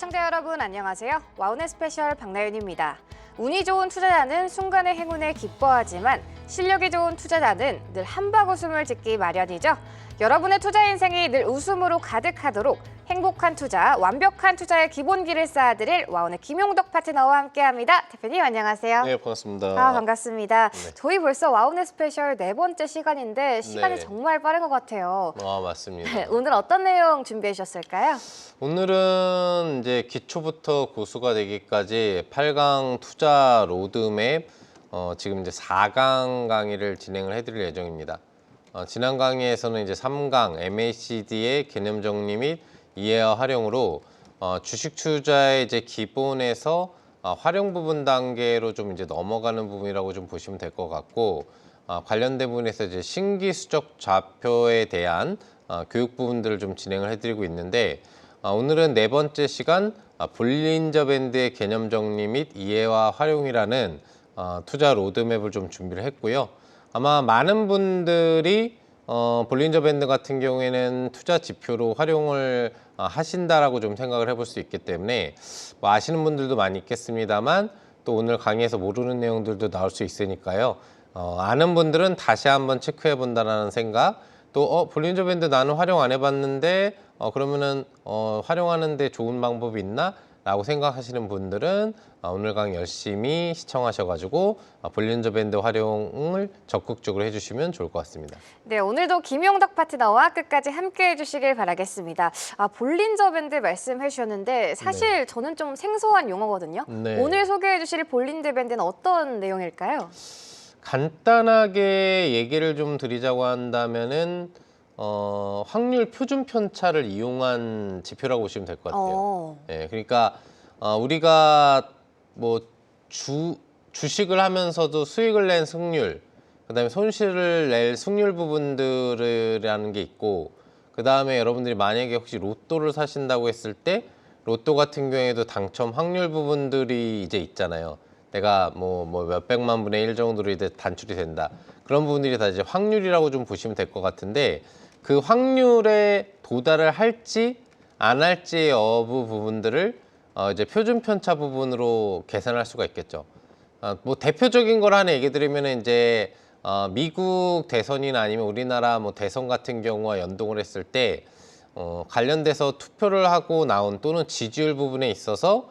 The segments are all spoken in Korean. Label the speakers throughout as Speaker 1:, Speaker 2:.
Speaker 1: 시청자 여러분 안녕하세요. 와우넷 스페셜 박나윤입니다. 운이 좋은 투자자는 순간의 행운에 기뻐하지만 실력이 좋은 투자자는 늘 한박 웃음을 짓기 마련이죠. 여러분의 투자 인생이 늘 웃음으로 가득하도록 행복한 투자, 완벽한 투자의 기본기를 쌓아드릴 와우넷 김용덕 파트너와 함께합니다. 대표님 안녕하세요.
Speaker 2: 네, 반갑습니다.
Speaker 1: 반갑습니다.
Speaker 2: 네.
Speaker 1: 저희 벌써 와우넷 스페셜 4번째 시간인데 시간이
Speaker 2: 네.
Speaker 1: 정말 빠른 것 같아요.
Speaker 2: 맞습니다.
Speaker 1: 오늘 어떤 내용 준비해 주셨을까요?
Speaker 2: 오늘은 이제 기초부터 고수가 되기까지 8강 투자 로드맵 지금 이제 4강 강의를 진행을 해드릴 예정입니다. 지난 강의에서는 이제 3강 MACD의 개념 정리 및 이해와 활용으로 주식 투자의 이제 기본에서 활용 부분 단계로 좀 이제 넘어가는 부분이라고 좀 보시면 될 것 같고, 관련된 부분에서 이제 신기수적 좌표에 대한 교육 부분들을 좀 진행을 해드리고 있는데, 오늘은 4번째 시간 볼린저 밴드의 개념 정리 및 이해와 활용이라는 투자 로드맵을 좀 준비를 했고요. 아마 많은 분들이 볼린저 밴드 같은 경우에는 투자 지표로 활용을 하신다라고 좀 생각을 해볼 수 있기 때문에 뭐 아시는 분들도 많이 있겠습니다만, 또 오늘 강의에서 모르는 내용들도 나올 수 있으니까요. 아는 분들은 다시 한번 체크해 본다라는 생각, 또 볼린저 밴드 나는 활용 안 해봤는데 그러면은 활용하는데 좋은 방법이 있나? 라고 생각하시는 분들은 오늘 강의 열심히 시청하셔가지고 볼린저 밴드 활용을 적극적으로 해주시면 좋을 것 같습니다.
Speaker 1: 네, 오늘도 김용덕 파트너와 끝까지 함께 해주시길 바라겠습니다. 볼린저 밴드 말씀해 주셨는데 사실 저는 좀 생소한 용어거든요.
Speaker 2: 네.
Speaker 1: 오늘 소개해 주실 볼린저 밴드는 어떤 내용일까요?
Speaker 2: 간단하게 얘기를 좀 드리자고 한다면은 확률 표준 편차를 이용한 지표라고 보시면 될 것 같아요. 예, 그러니까 우리가 뭐 주식을 하면서도 수익을 낸 승률, 그다음에 손실을 낼 승률 부분들이라는 게 있고, 그다음에 여러분들이 만약에 혹시 로또를 사신다고 했을 때 로또 같은 경우에도 당첨 확률 부분들이 이제 있잖아요. 내가 뭐 몇백만 분의 1 정도로 이제 단출이 된다. 그런 부분들이 다 이제 확률이라고 좀 보시면 될 것 같은데, 그 확률에 도달을 할지 안 할지의 여부 부분들을 이제 표준 편차 부분으로 계산할 수가 있겠죠. 뭐 대표적인 걸 하나 얘기 드리면 이제 미국 대선이나 아니면 우리나라 뭐 대선 같은 경우와 연동을 했을 때 관련돼서 투표를 하고 나온 또는 지지율 부분에 있어서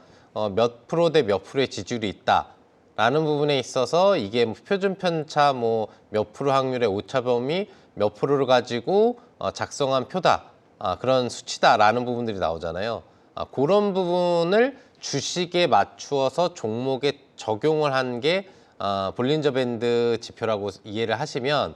Speaker 2: 몇 프로 대 몇 프로의 지지율이 있다라는 부분에 있어서 이게 표준 편차 뭐 몇 프로 확률의 오차범위 몇 프로를 가지고 작성한 표다, 그런 수치다라는 부분들이 나오잖아요. 그런 부분을 주식에 맞추어서 종목에 적용을 한 게 볼린저 밴드 지표라고 이해를 하시면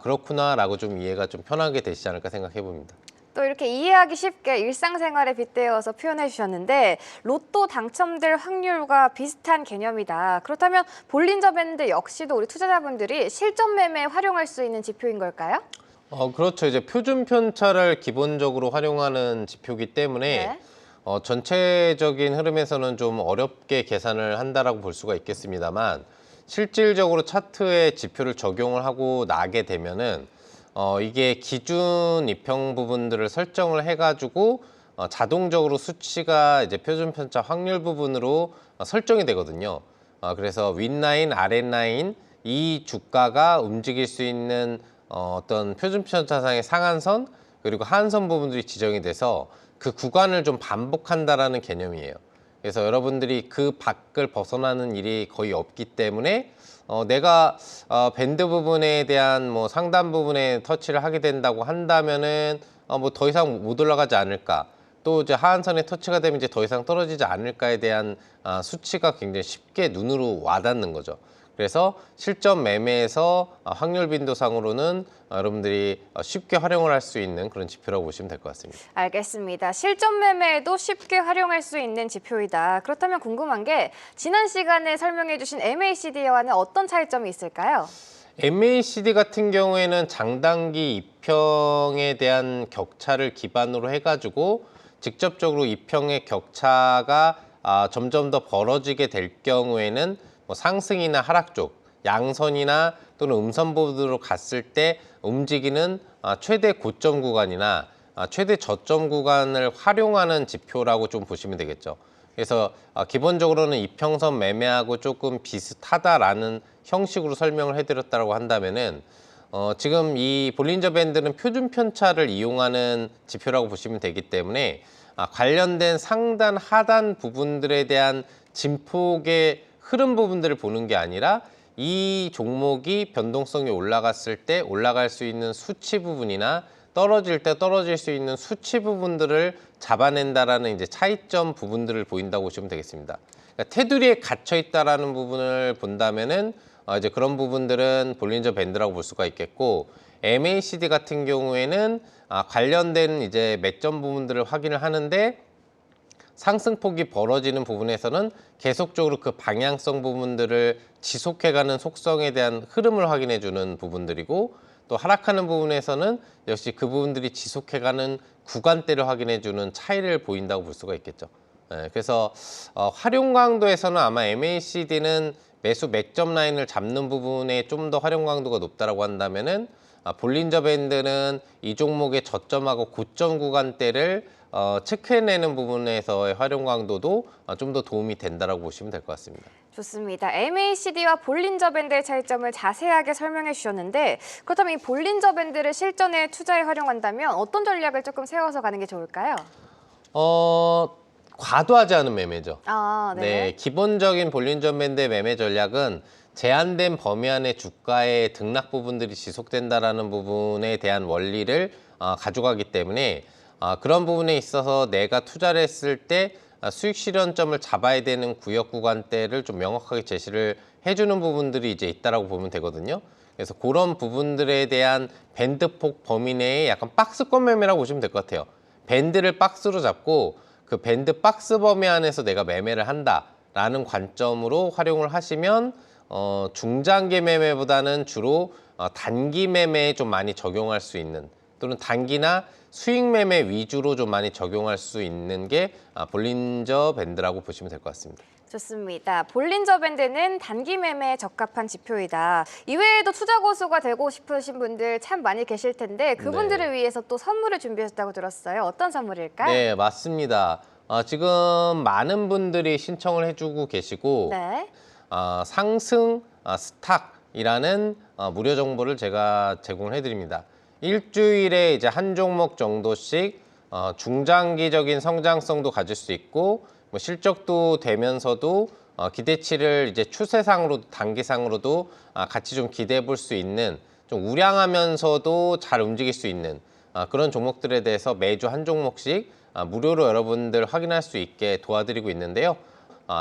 Speaker 2: 그렇구나 라고 좀 이해가 좀 편하게 되시지 않을까 생각해 봅니다.
Speaker 1: 또 이렇게 이해하기 쉽게 일상생활에 빗대어서 표현해 주셨는데 로또 당첨될 확률과 비슷한 개념이다. 그렇다면 볼린저 밴드 역시도 우리 투자자분들이 실전 매매에 활용할 수 있는 지표인 걸까요?
Speaker 2: 그렇죠. 이제 표준 편차를 기본적으로 활용하는 지표이기 때문에
Speaker 1: 네.
Speaker 2: 전체적인 흐름에서는 좀 어렵게 계산을 한다라고 볼 수가 있겠습니다만, 실질적으로 차트에 지표를 적용을 하고 나게 되면은 이게 기준 이평 부분들을 설정을 해가지고 자동적으로 수치가 이제 표준 편차 확률 부분으로 설정이 되거든요. 그래서 윗라인, 아랫라인 이 주가가 움직일 수 있는 어떤 표준 편차상의 상한선 그리고 하한선 부분들이 지정이 돼서 그 구간을 좀 반복한다라는 개념이에요. 그래서 여러분들이 그 밖을 벗어나는 일이 거의 없기 때문에 내가 밴드 부분에 대한 뭐 상단 부분에 터치를 하게 된다고 한다면은 뭐 더 이상 못 올라가지 않을까, 또 이제 하한선에 터치가 되면 이제 더 이상 떨어지지 않을까에 대한 수치가 굉장히 쉽게 눈으로 와닿는 거죠. 그래서 실전 매매에서 확률 빈도상으로는 여러분들이 쉽게 활용을 할 수 있는 그런 지표라고 보시면 될 것 같습니다.
Speaker 1: 알겠습니다. 실전 매매에도 쉽게 활용할 수 있는 지표이다. 그렇다면 궁금한 게 지난 시간에 설명해 주신 MACD와는 어떤 차이점이 있을까요?
Speaker 2: MACD 같은 경우에는 장단기 이평에 대한 격차를 기반으로 해가지고 직접적으로 이평의 격차가 점점 더 벌어지게 될 경우에는 뭐 상승이나 하락 쪽, 양선이나 또는 음선 보드로 갔을 때 움직이는 최대 고점 구간이나 최대 저점 구간을 활용하는 지표라고 좀 보시면 되겠죠. 그래서 기본적으로는 이평선 매매하고 조금 비슷하다라는 형식으로 설명을 해드렸다고 한다면은 지금 이 볼린저 밴드는 표준 편차를 이용하는 지표라고 보시면 되기 때문에 관련된 상단 하단 부분들에 대한 진폭의 흐름 부분들을 보는 게 아니라 이 종목이 변동성이 올라갔을 때 올라갈 수 있는 수치 부분이나 떨어질 때 떨어질 수 있는 수치 부분들을 잡아낸다라는 이제 차이점 부분들을 보인다고 보시면 되겠습니다. 그러니까 테두리에 갇혀 있다라는 부분을 본다면은 이제 그런 부분들은 볼린저 밴드라고 볼 수가 있겠고, MACD 같은 경우에는 관련된 이제 맥점 부분들을 확인을 하는데 상승폭이 벌어지는 부분에서는 계속적으로 그 방향성 부분들을 지속해가는 속성에 대한 흐름을 확인해주는 부분들이고, 또 하락하는 부분에서는 역시 그 부분들이 지속해가는 구간대를 확인해주는 차이를 보인다고 볼 수가 있겠죠. 그래서 활용 강도에서는 아마 MACD는 매수 맥점 라인을 잡는 부분에 좀 더 활용 강도가 높다라고 한다면은 볼린저 밴드는 이 종목의 저점하고 고점 구간대를 체크해내는 부분에서의 활용 강도도 좀 더 도움이 된다라고 보시면 될 것 같습니다.
Speaker 1: 좋습니다. MACD와 볼린저 밴드의 차이점을 자세하게 설명해 주셨는데, 그렇다면 이 볼린저 밴드를 실전에 투자에 활용한다면 어떤 전략을 조금 세워서 가는 게 좋을까요?
Speaker 2: 과도하지 않은 매매죠.
Speaker 1: 네.
Speaker 2: 네, 기본적인 볼린저 밴드의 매매 전략은 제한된 범위 안에 주가의 등락 부분들이 지속된다라는 부분에 대한 원리를 가져가기 때문에 그런 부분에 있어서 내가 투자를 했을 때 수익 실현점을 잡아야 되는 구역 구간대를 좀 명확하게 제시를 해주는 부분들이 이제 있다라고 보면 되거든요. 그래서 그런 부분들에 대한 밴드폭 범위 내에 약간 박스권 매매라고 보시면 될 것 같아요. 밴드를 박스로 잡고 그 밴드 박스 범위 안에서 내가 매매를 한다라는 관점으로 활용을 하시면 중장기 매매보다는 주로 단기 매매에 좀 많이 적용할 수 있는, 또는 단기나 수익 매매 위주로 좀 많이 적용할 수 있는 게 볼린저 밴드라고 보시면 될 것 같습니다.
Speaker 1: 좋습니다. 볼린저 밴드는 단기 매매에 적합한 지표이다. 이외에도 투자 고수가 되고 싶으신 분들 참 많이 계실 텐데 그분들을
Speaker 2: 네.
Speaker 1: 위해서 또 선물을 준비했다고 들었어요. 어떤 선물일까요?
Speaker 2: 네, 맞습니다. 지금 많은 분들이 신청을 해주고 계시고,
Speaker 1: 네.
Speaker 2: 상승 스탁이라는 무료 정보를 제가 제공을 해드립니다. 일주일에 이제 한 종목 정도씩 중장기적인 성장성도 가질 수 있고, 뭐 실적도 되면서도 기대치를 이제 추세상으로도 단기상으로도 같이 좀 기대해 볼 수 있는, 좀 우량하면서도 잘 움직일 수 있는 그런 종목들에 대해서 매주 한 종목씩 무료로 여러분들 확인할 수 있게 도와드리고 있는데요.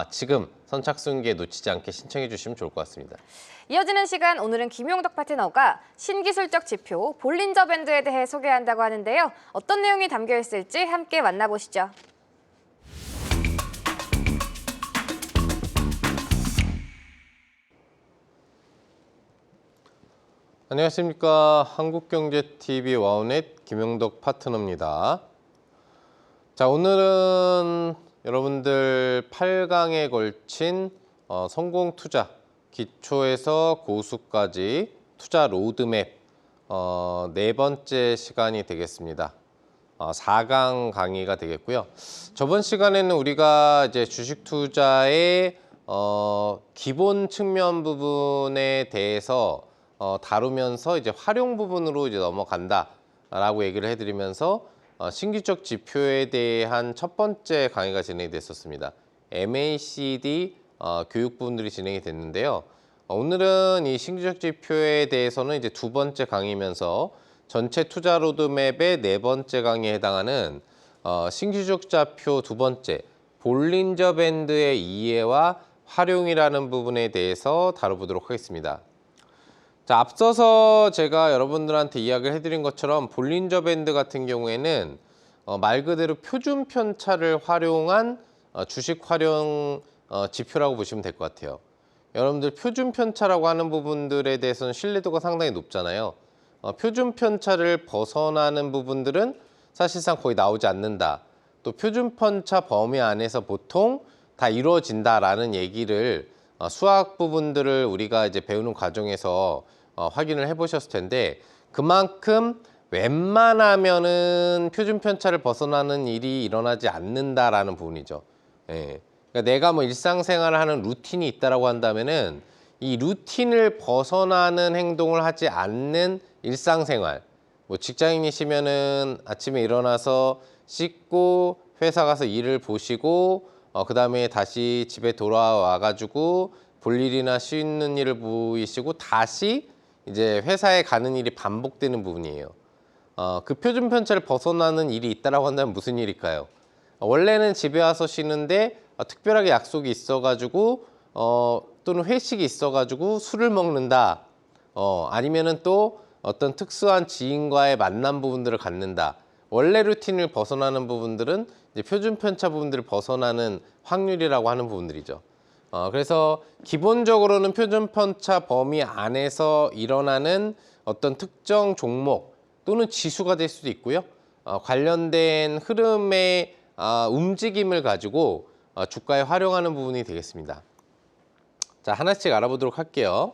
Speaker 2: 지금 선착순기에 놓치지 않게 신청해 주시면 좋을 것 같습니다.
Speaker 1: 이어지는 시간, 오늘은 김용덕 파트너가 신기술적 지표 볼린저 밴드에 대해 소개한다고 하는데요. 어떤 내용이 담겨 있을지 함께 만나보시죠.
Speaker 2: 안녕하십니까. 한국경제TV 와우넷 김용덕 파트너입니다. 자, 오늘은 여러분들 8강에 걸친 성공 투자, 기초에서 고수까지 투자 로드맵 네 번째 시간이 되겠습니다. 4강 강의가 되겠고요. 저번 시간에는 우리가 이제 주식 투자의 기본 측면 부분에 대해서 다루면서 이제 활용 부분으로 이제 넘어간다라고 얘기를 해드리면서 신기적 지표에 대한 첫 번째 강의가 진행이 됐었습니다. MACD 교육 부분들이 진행이 됐는데요. 오늘은 이 신기적 지표에 대해서는 이제 두 번째 강의면서 전체 투자 로드맵의 네 번째 강의에 해당하는 신기적 지표 두 번째 볼린저 밴드의 이해와 활용이라는 부분에 대해서 다뤄보도록 하겠습니다. 자, 앞서서 제가 여러분들한테 이야기를 해드린 것처럼 볼린저 밴드 같은 경우에는 말 그대로 표준 편차를 활용한 주식 활용 지표라고 보시면 될 것 같아요. 여러분들 표준 편차라고 하는 부분들에 대해서는 신뢰도가 상당히 높잖아요. 표준 편차를 벗어나는 부분들은 사실상 거의 나오지 않는다. 또 표준 편차 범위 안에서 보통 다 이루어진다라는 얘기를 수학 부분들을 우리가 이제 배우는 과정에서 확인을 해보셨을 텐데, 그만큼 웬만하면은 표준 편차를 벗어나는 일이 일어나지 않는다라는 부분이죠. 예. 그러니까 내가 뭐 일상생활을 하는 루틴이 있다라고 한다면은 이 루틴을 벗어나는 행동을 하지 않는 일상생활. 뭐 직장인이시면은 아침에 일어나서 씻고 회사 가서 일을 보시고 그다음에 다시 집에 돌아와 가지고 볼 일이나 쉬는 일을 보이시고 다시 이제 회사에 가는 일이 반복되는 부분이에요. 그 표준 편차를 벗어나는 일이 있다라고 한다면 무슨 일일까요? 원래는 집에 와서 쉬는데 특별하게 약속이 있어가지고 또는 회식이 있어가지고 술을 먹는다. 아니면은 또 어떤 특수한 지인과의 만남 부분들을 갖는다. 원래 루틴을 벗어나는 부분들은 이제 표준 편차 부분들을 벗어나는 확률이라고 하는 부분들이죠. 그래서 기본적으로는 표준 편차 범위 안에서 일어나는 어떤 특정 종목 또는 지수가 될 수도 있고요. 관련된 흐름의 움직임을 가지고 주가에 활용하는 부분이 되겠습니다. 자, 하나씩 알아보도록 할게요.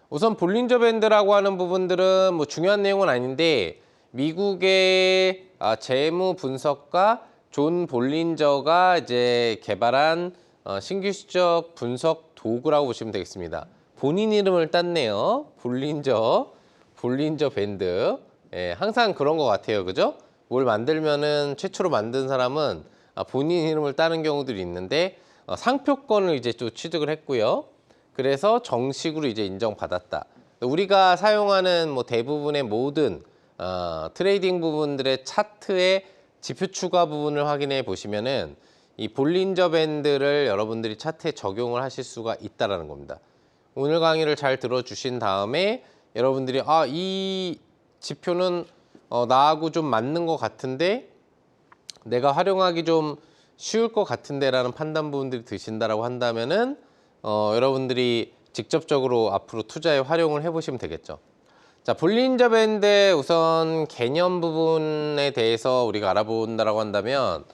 Speaker 2: 우선 볼린저 밴드라고 하는 부분들은 뭐 중요한 내용은 아닌데 미국의 재무 분석가 존 볼린저가 이제 개발한 신규 시적 분석 도구라고 보시면 되겠습니다. 본인 이름을 땄네요. 볼린저 밴드. 예, 항상 그런 것 같아요. 그죠? 뭘 만들면은 최초로 만든 사람은 본인 이름을 따는 경우들이 있는데 상표권을 이제 또 취득을 했고요. 그래서 정식으로 이제 인정받았다. 우리가 사용하는 뭐 대부분의 모든 트레이딩 부분들의 차트의 지표 추가 부분을 확인해 보시면은 이 볼린저 밴드를 여러분들이 차트에 적용을 하실 수가 있다라는 겁니다. 오늘 강의를 잘 들어주신 다음에 여러분들이 이 지표는 나하고 좀 맞는 것 같은데 내가 활용하기 좀 쉬울 것 같은데 라는 판단 부분들이 드신다라고 한다면은 여러분들이 직접적으로 앞으로 투자에 활용을 해보시면 되겠죠. 자, 볼린저 밴드 우선 개념 부분에 대해서 우리가 알아본다라고 한다면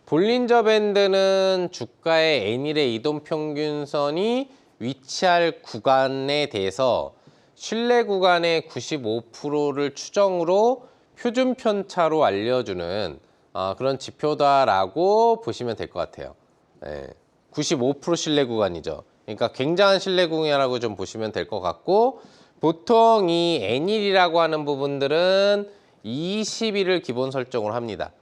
Speaker 2: 볼린저 밴드는 주가의 N일의 이동평균선이 위치할 구간에 대해서 신뢰 구간의 95%를 추정으로 표준 편차로 알려주는 그런 지표다라고 보시면 될 것 같아요. 95% 신뢰 구간이죠. 그러니까 굉장한 신뢰 구간이라고 좀 보시면 될 것 같고 보통 이 N일이라고 하는 부분들은 20일을 기본 설정을 합니다.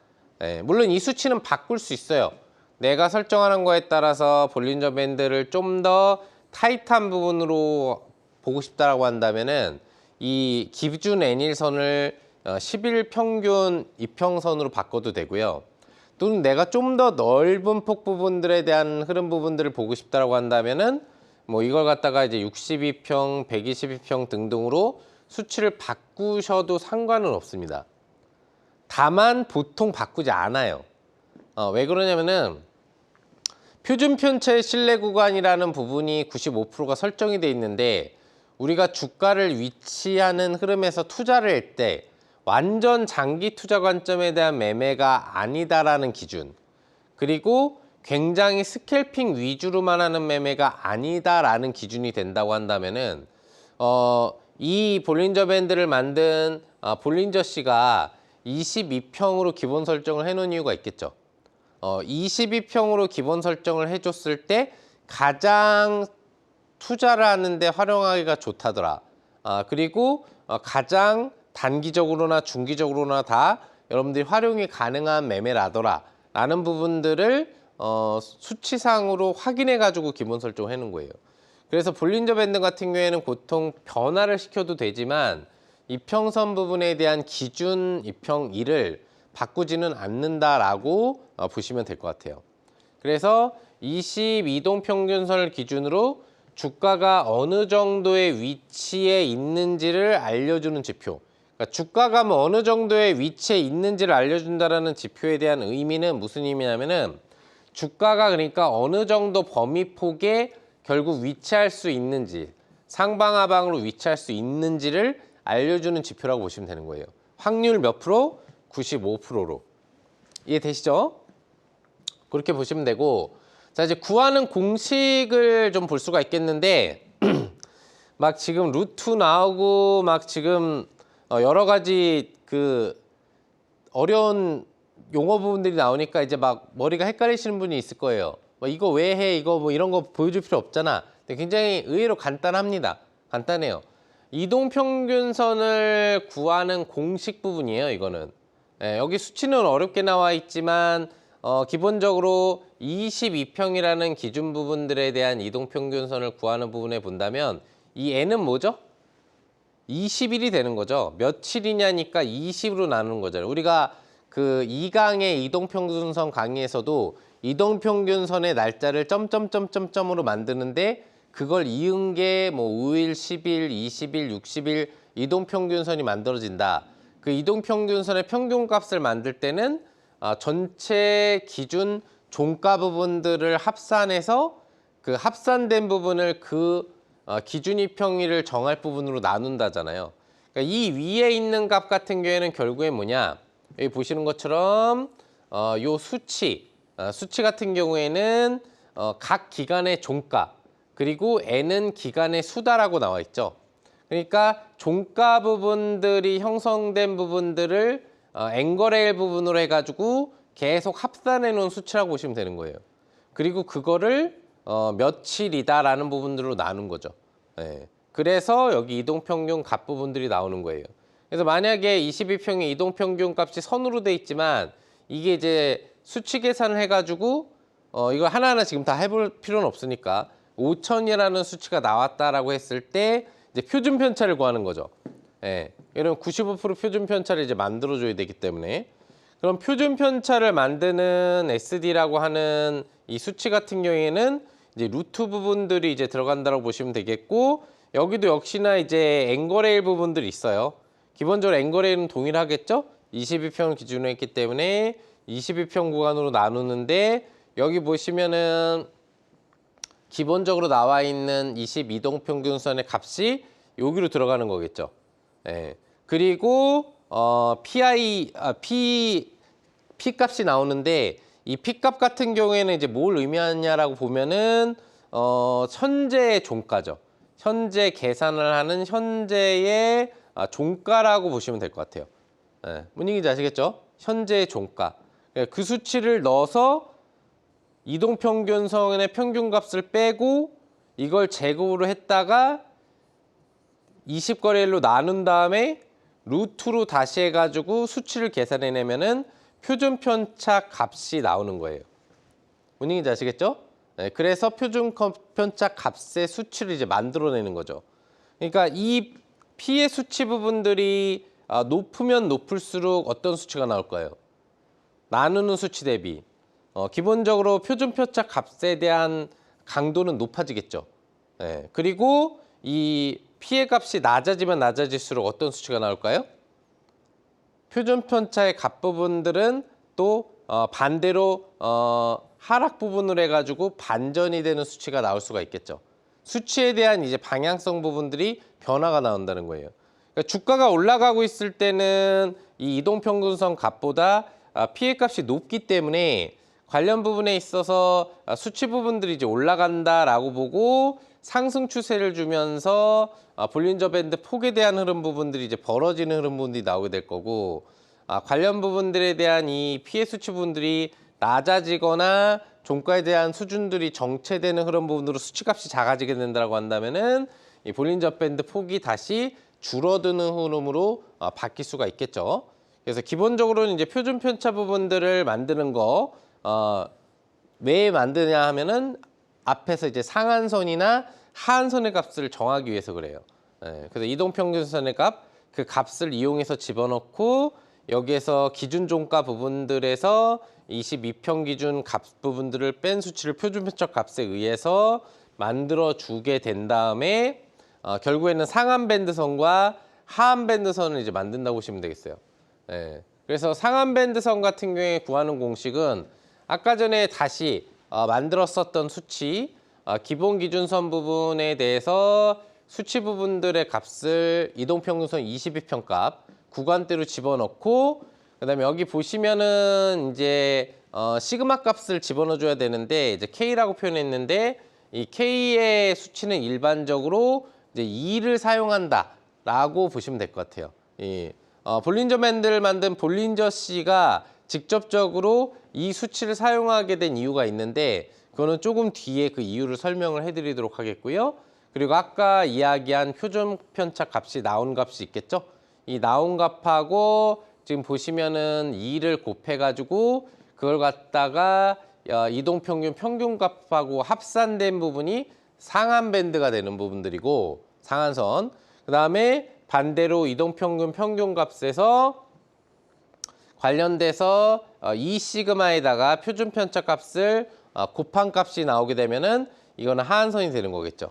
Speaker 2: 물론 이 수치는 바꿀 수 있어요. 내가 설정하는 거에 따라서 볼린저 밴드를 좀 더 타이트한 부분으로 보고 싶다라고 한다면은 이 기준 N일선을 10일 평균 이평선으로 바꿔도 되고요. 또는 내가 좀 더 넓은 폭 부분들에 대한 흐름 부분들을 보고 싶다라고 한다면은 뭐 이걸 갖다가 이제 62평, 122평 등등으로 수치를 바꾸셔도 상관은 없습니다. 다만 보통 바꾸지 않아요. 왜 그러냐면은 표준 편차의 신뢰 구간이라는 부분이 95%가 설정이 돼 있는데 우리가 주가를 위치하는 흐름에서 투자를 할 때 완전 장기 투자 관점에 대한 매매가 아니다라는 기준, 그리고 굉장히 스캘핑 위주로만 하는 매매가 아니다라는 기준이 된다고 한다면은 이 볼린저 밴드를 만든 볼린저 씨가 22평으로 기본 설정을 해놓은 이유가 있겠죠. 22평으로 기본 설정을 해줬을 때 가장 투자를 하는데 활용하기가 좋다더라. 그리고 가장 단기적으로나 중기적으로나 다 여러분들이 활용이 가능한 매매라더라 라는 부분들을 수치상으로 확인해 가지고 기본 설정을 해놓은 거예요. 그래서 볼린저 밴드 같은 경우에는 보통 변화를 시켜도 되지만 이평선 부분에 대한 기준 이평1을 바꾸지는 않는다라고 보시면 될 것 같아요. 그래서 22동 평균선을 기준으로 주가가 어느 정도의 위치에 있는지를 알려주는 지표. 그러니까 주가가 뭐 어느 정도의 위치에 있는지를 알려준다라는 지표에 대한 의미는 무슨 의미냐면은 주가가 그러니까 어느 정도 범위폭에 결국 위치할 수 있는지, 상방하방으로 위치할 수 있는지를 알려주는 지표라고 보시면 되는 거예요. 확률 몇 프로? 95%로. 이해되시죠? 그렇게 보시면 되고, 자, 이제 구하는 공식을 좀 볼 수가 있겠는데 막 지금 루트 나오고 막 지금 여러 가지 그 어려운 용어 부분들이 나오니까 이제 막 머리가 헷갈리시는 분이 있을 거예요. 뭐 이거 왜 해? 이거 뭐 이런 거 보여줄 필요 없잖아. 근데 굉장히 의외로 간단합니다. 간단해요. 이동평균선을 구하는 공식 부분이에요, 이거는. 예, 여기 수치는 어렵게 나와 있지만 기본적으로 22평이라는 기준 부분들에 대한 이동평균선을 구하는 부분에 본다면 이 n은 뭐죠? 20일이 되는 거죠. 며칠이냐니까 20으로 나누는 거잖아요. 우리가 그 2강의 이동평균선 강의에서도 이동평균선의 날짜를 점점점점점으로 만드는데 그걸 이은 게 뭐 5일, 10일, 20일, 60일 이동평균선이 만들어진다. 그 이동평균선의 평균값을 만들 때는 전체 기준 종가 부분들을 합산해서 그 합산된 부분을 그 기준이 평일을 정할 부분으로 나눈다잖아요. 그러니까 이 위에 있는 값 같은 경우에는 결국에 뭐냐? 여기 보시는 것처럼 요 수치 같은 경우에는 각 기간의 종가 그리고 n은 기간의 수다라고 나와 있죠. 그러니까 종가 부분들이 형성된 부분들을 n거래일 부분으로 해가지고 계속 합산해 놓은 수치라고 보시면 되는 거예요. 그리고 그거를 며칠이다라는 부분들로 나눈 거죠. 예. 그래서 여기 이동평균 값 부분들이 나오는 거예요. 그래서 만약에 22평의 이동평균 값이 선으로 돼 있지만 이게 이제 수치 계산을 해가지고 이거 하나하나 지금 다 해볼 필요는 없으니까 5,000이라는 수치가 나왔다라고 했을 때 이제 표준 편차를 구하는 거죠. 예. 이런 95% 표준 편차를 이제 만들어줘야 되기 때문에 그럼 표준 편차를 만드는 SD라고 하는 이 수치 같은 경우에는 이제 루트 부분들이 이제 들어간다고 보시면 되겠고 여기도 역시나 이제 n거래일 부분들이 있어요. 기본적으로 n거래일은 동일하겠죠? 22평을 기준으로 했기 때문에 22평 구간으로 나누는데 여기 보시면은 기본적으로 나와 있는 22동평균선의 값이 여기로 들어가는 거겠죠. 예. 그리고 P 값이 나오는데 이 P 값 같은 경우에는 이제 뭘 의미하냐라고 보면은 현재의 종가죠. 현재 계산을 하는 현재의 종가라고 보시면 될 것 같아요. 예. 무슨 얘기인지 아시겠죠? 현재의 종가. 그 수치를 넣어서 이동평균선의 평균값을 빼고 이걸 제곱으로 했다가 20거래일로 나눈 다음에 루트로 다시 해가지고 수치를 계산해내면은 표준 편차 값이 나오는 거예요. 무슨 얘기인지 아시겠죠? 네, 그래서 표준 편차 값의 수치를 이제 만들어내는 거죠. 그러니까 이 P의 수치 부분들이 높으면 높을수록 어떤 수치가 나올까요? 나누는 수치 대비 기본적으로 표준 편차 값에 대한 강도는 높아지겠죠. 네, 그리고 이 P의 값이 낮아지면 낮아질수록 어떤 수치가 나올까요? 표준 편차의 값 부분들은 또 반대로 하락 부분을 해가지고 반전이 되는 수치가 나올 수가 있겠죠. 수치에 대한 이제 방향성 부분들이 변화가 나온다는 거예요. 그러니까 주가가 올라가고 있을 때는 이 이동평균선 값보다 P의 값이 높기 때문에 관련 부분에 있어서 수치 부분들이 이제 올라간다라고 보고 상승 추세를 주면서 볼린저 밴드 폭에 대한 흐름 부분들이 이제 벌어지는 흐름 부분들이 나오게 될 거고 관련 부분들에 대한 이 피해 수치 부분들이 낮아지거나 종가에 대한 수준들이 정체되는 흐름 부분으로 수치값이 작아지게 된다고 한다면은 이 볼린저 밴드 폭이 다시 줄어드는 흐름으로 바뀔 수가 있겠죠. 그래서 기본적으로는 이제 표준 편차 부분들을 만드는 거 왜 만드냐 하면은 앞에서 이제 상한선이나 하한선의 값을 정하기 위해서 그래요. 그래서 이동평균선의 값, 그 값을 이용해서 집어넣고 여기에서 기준 종가 부분들에서 22평 기준 값 부분들을 뺀 수치를 표준 편차 값에 의해서 만들어 주게 된 다음에 결국에는 상한 밴드선과 하한 밴드선을 이제 만든다고 보시면 되겠어요. 그래서 상한 밴드선 같은 경우에 구하는 공식은 아까 전에 다시 만들었었던 수치 기본 기준선 부분에 대해서 수치 부분들의 값을 이동평균선 22평 값 구간대로 집어넣고 그다음에 여기 보시면은 이제 시그마 값을 집어넣어 줘야 되는데 이제 K라고 표현했는데 이 K의 수치는 일반적으로 이제 2를 사용한다라고 보시면 될 것 같아요. 볼린저 밴드를 만든 볼린저 씨가 직접적으로 이 수치를 사용하게 된 이유가 있는데 그거는 조금 뒤에 그 이유를 설명을 해드리도록 하겠고요. 그리고 아까 이야기한 표준 편차 값이 나온 값이 있겠죠? 이 나온 값하고 지금 보시면은 2를 곱해가지고 그걸 갖다가 이동평균 평균값하고 합산된 부분이 상한 밴드가 되는 부분들이고 상한선. 그 다음에 반대로 이동평균 평균값에서 관련돼서 이 시그마에다가 표준 편차 값을 곱한 값이 나오게 되면은 이거는 하한선이 되는 거겠죠.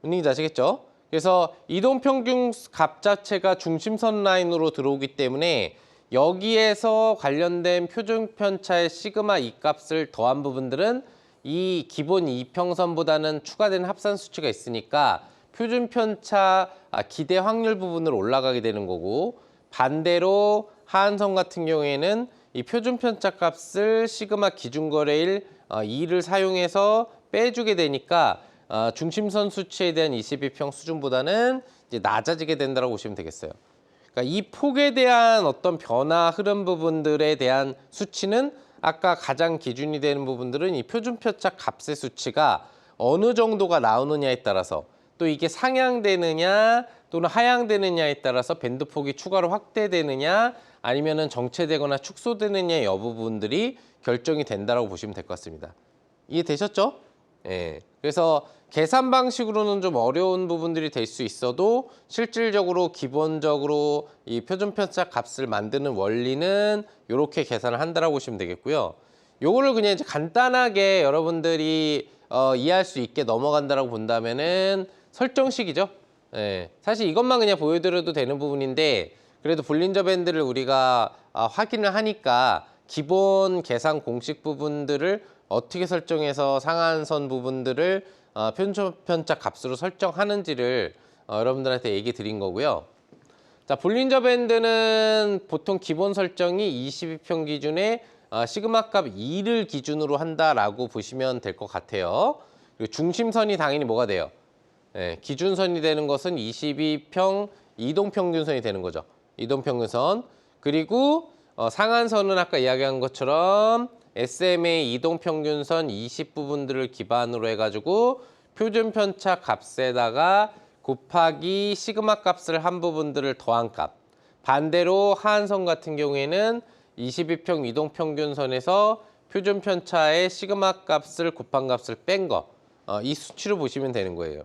Speaker 2: 분위기 아시겠죠? 그래서 이동평균 값 자체가 중심선 라인으로 들어오기 때문에 여기에서 관련된 표준 편차의 시그마 이 값을 더한 부분들은 이 기본 이평선보다는 추가된 합산 수치가 있으니까 표준 편차 기대 확률 부분으로 올라가게 되는 거고 반대로 하한선 같은 경우에는 이 표준 편차 값을 시그마 기준거래일 2를 사용해서 빼주게 되니까 중심선 수치에 대한 22평 수준보다는 이제 낮아지게 된다고 보시면 되겠어요. 그러니까 이 폭에 대한 어떤 변화 흐름 부분들에 대한 수치는 아까 가장 기준이 되는 부분들은 이 표준 편차 값의 수치가 어느 정도가 나오느냐에 따라서 또 이게 상향되느냐 또는 하향되느냐에 따라서 밴드폭이 추가로 확대되느냐 아니면은 정체되거나 축소되느냐 여부 부분들이 결정이 된다고 보시면 될 것 같습니다. 이해되셨죠? 예. 그래서 계산 방식으로는 좀 어려운 부분들이 될 수 있어도 실질적으로 기본적으로 이 표준 편차 값을 만드는 원리는 이렇게 계산을 한다라고 보시면 되겠고요. 요거를 그냥 이제 간단하게 여러분들이 이해할 수 있게 넘어간다라고 본다면은 설정식이죠. 예. 사실 이것만 그냥 보여드려도 되는 부분인데 그래도 볼린저 밴드를 우리가 확인을 하니까 기본 계산 공식 부분들을 어떻게 설정해서 상한선 부분들을 표준 편차 값으로 설정하는지를 여러분들한테 얘기 드린 거고요. 자, 볼린저 밴드는 보통 기본 설정이 22평 기준에 시그마 값 2를 기준으로 한다라고 보시면 될 것 같아요. 그리고 중심선이 당연히 뭐가 돼요? 네, 기준선이 되는 것은 22평 이동평균선이 되는 거죠. 이동평균선. 그리고 상한선은 아까 이야기한 것처럼 SMA 이동평균선 20 부분들을 기반으로 해가지고 표준 편차 값에다가 곱하기 시그마 값을 한 부분들을 더한 값. 반대로 하한선 같은 경우에는 22평 이동평균선에서 표준 편차의 시그마 값을 곱한 값을 뺀 거. 이 수치로 보시면 되는 거예요.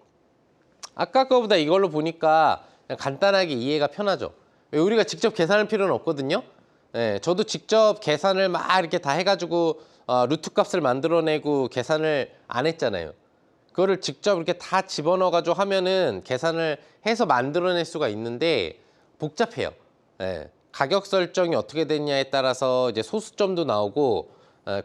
Speaker 2: 아까 거보다 이걸로 보니까 간단하게 이해가 편하죠. 우리가 직접 계산할 필요는 없거든요. 네, 저도 직접 계산을 막 이렇게 다 해가지고 루트 값을 만들어내고 계산을 안 했잖아요. 그거를 직접 이렇게 다 집어넣어가지고 하면은 계산을 해서 만들어낼 수가 있는데 복잡해요. 네, 가격 설정이 어떻게 됐냐에 따라서 이제 소수점도 나오고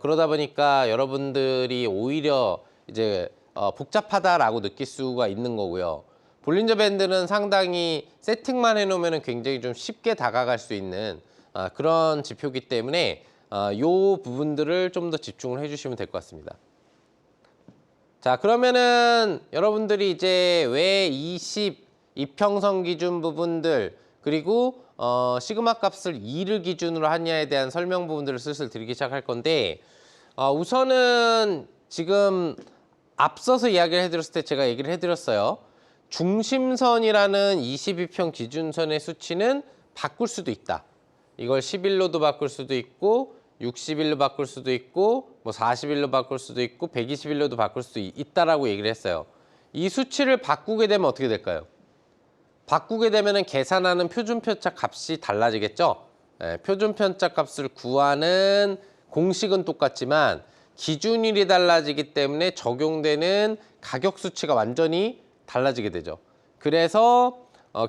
Speaker 2: 그러다 보니까 여러분들이 오히려 이제 복잡하다라고 느낄 수가 있는 거고요. 볼린저 밴드는 상당히 세팅만 해놓으면 굉장히 좀 쉽게 다가갈 수 있는 그런 지표이기 때문에 요 부분들을 좀 더 집중을 해주시면 될 것 같습니다. 자, 그러면은 여러분들이 이제 왜 22평선 기준 부분들 그리고 시그마 값을 2를 기준으로 하냐에 대한 설명 부분들을 슬슬 드리기 시작할 건데 우선은 지금 앞서서 이야기를 해드렸을 때 제가 얘기를 해드렸어요. 중심선이라는 22평 기준선의 수치는 바꿀 수도 있다. 이걸 11로도 바꿀 수도 있고 60일로 바꿀 수도 있고 뭐 40일로 바꿀 수도 있고 120일로도 바꿀 수도 있다라고 얘기를 했어요. 이 수치를 바꾸게 되면 어떻게 될까요? 바꾸게 되면은 계산하는 표준 편차 값이 달라지겠죠. 네, 표준 편차 값을 구하는 공식은 똑같지만 기준일이 달라지기 때문에 적용되는 가격 수치가 완전히 달라지게 되죠. 그래서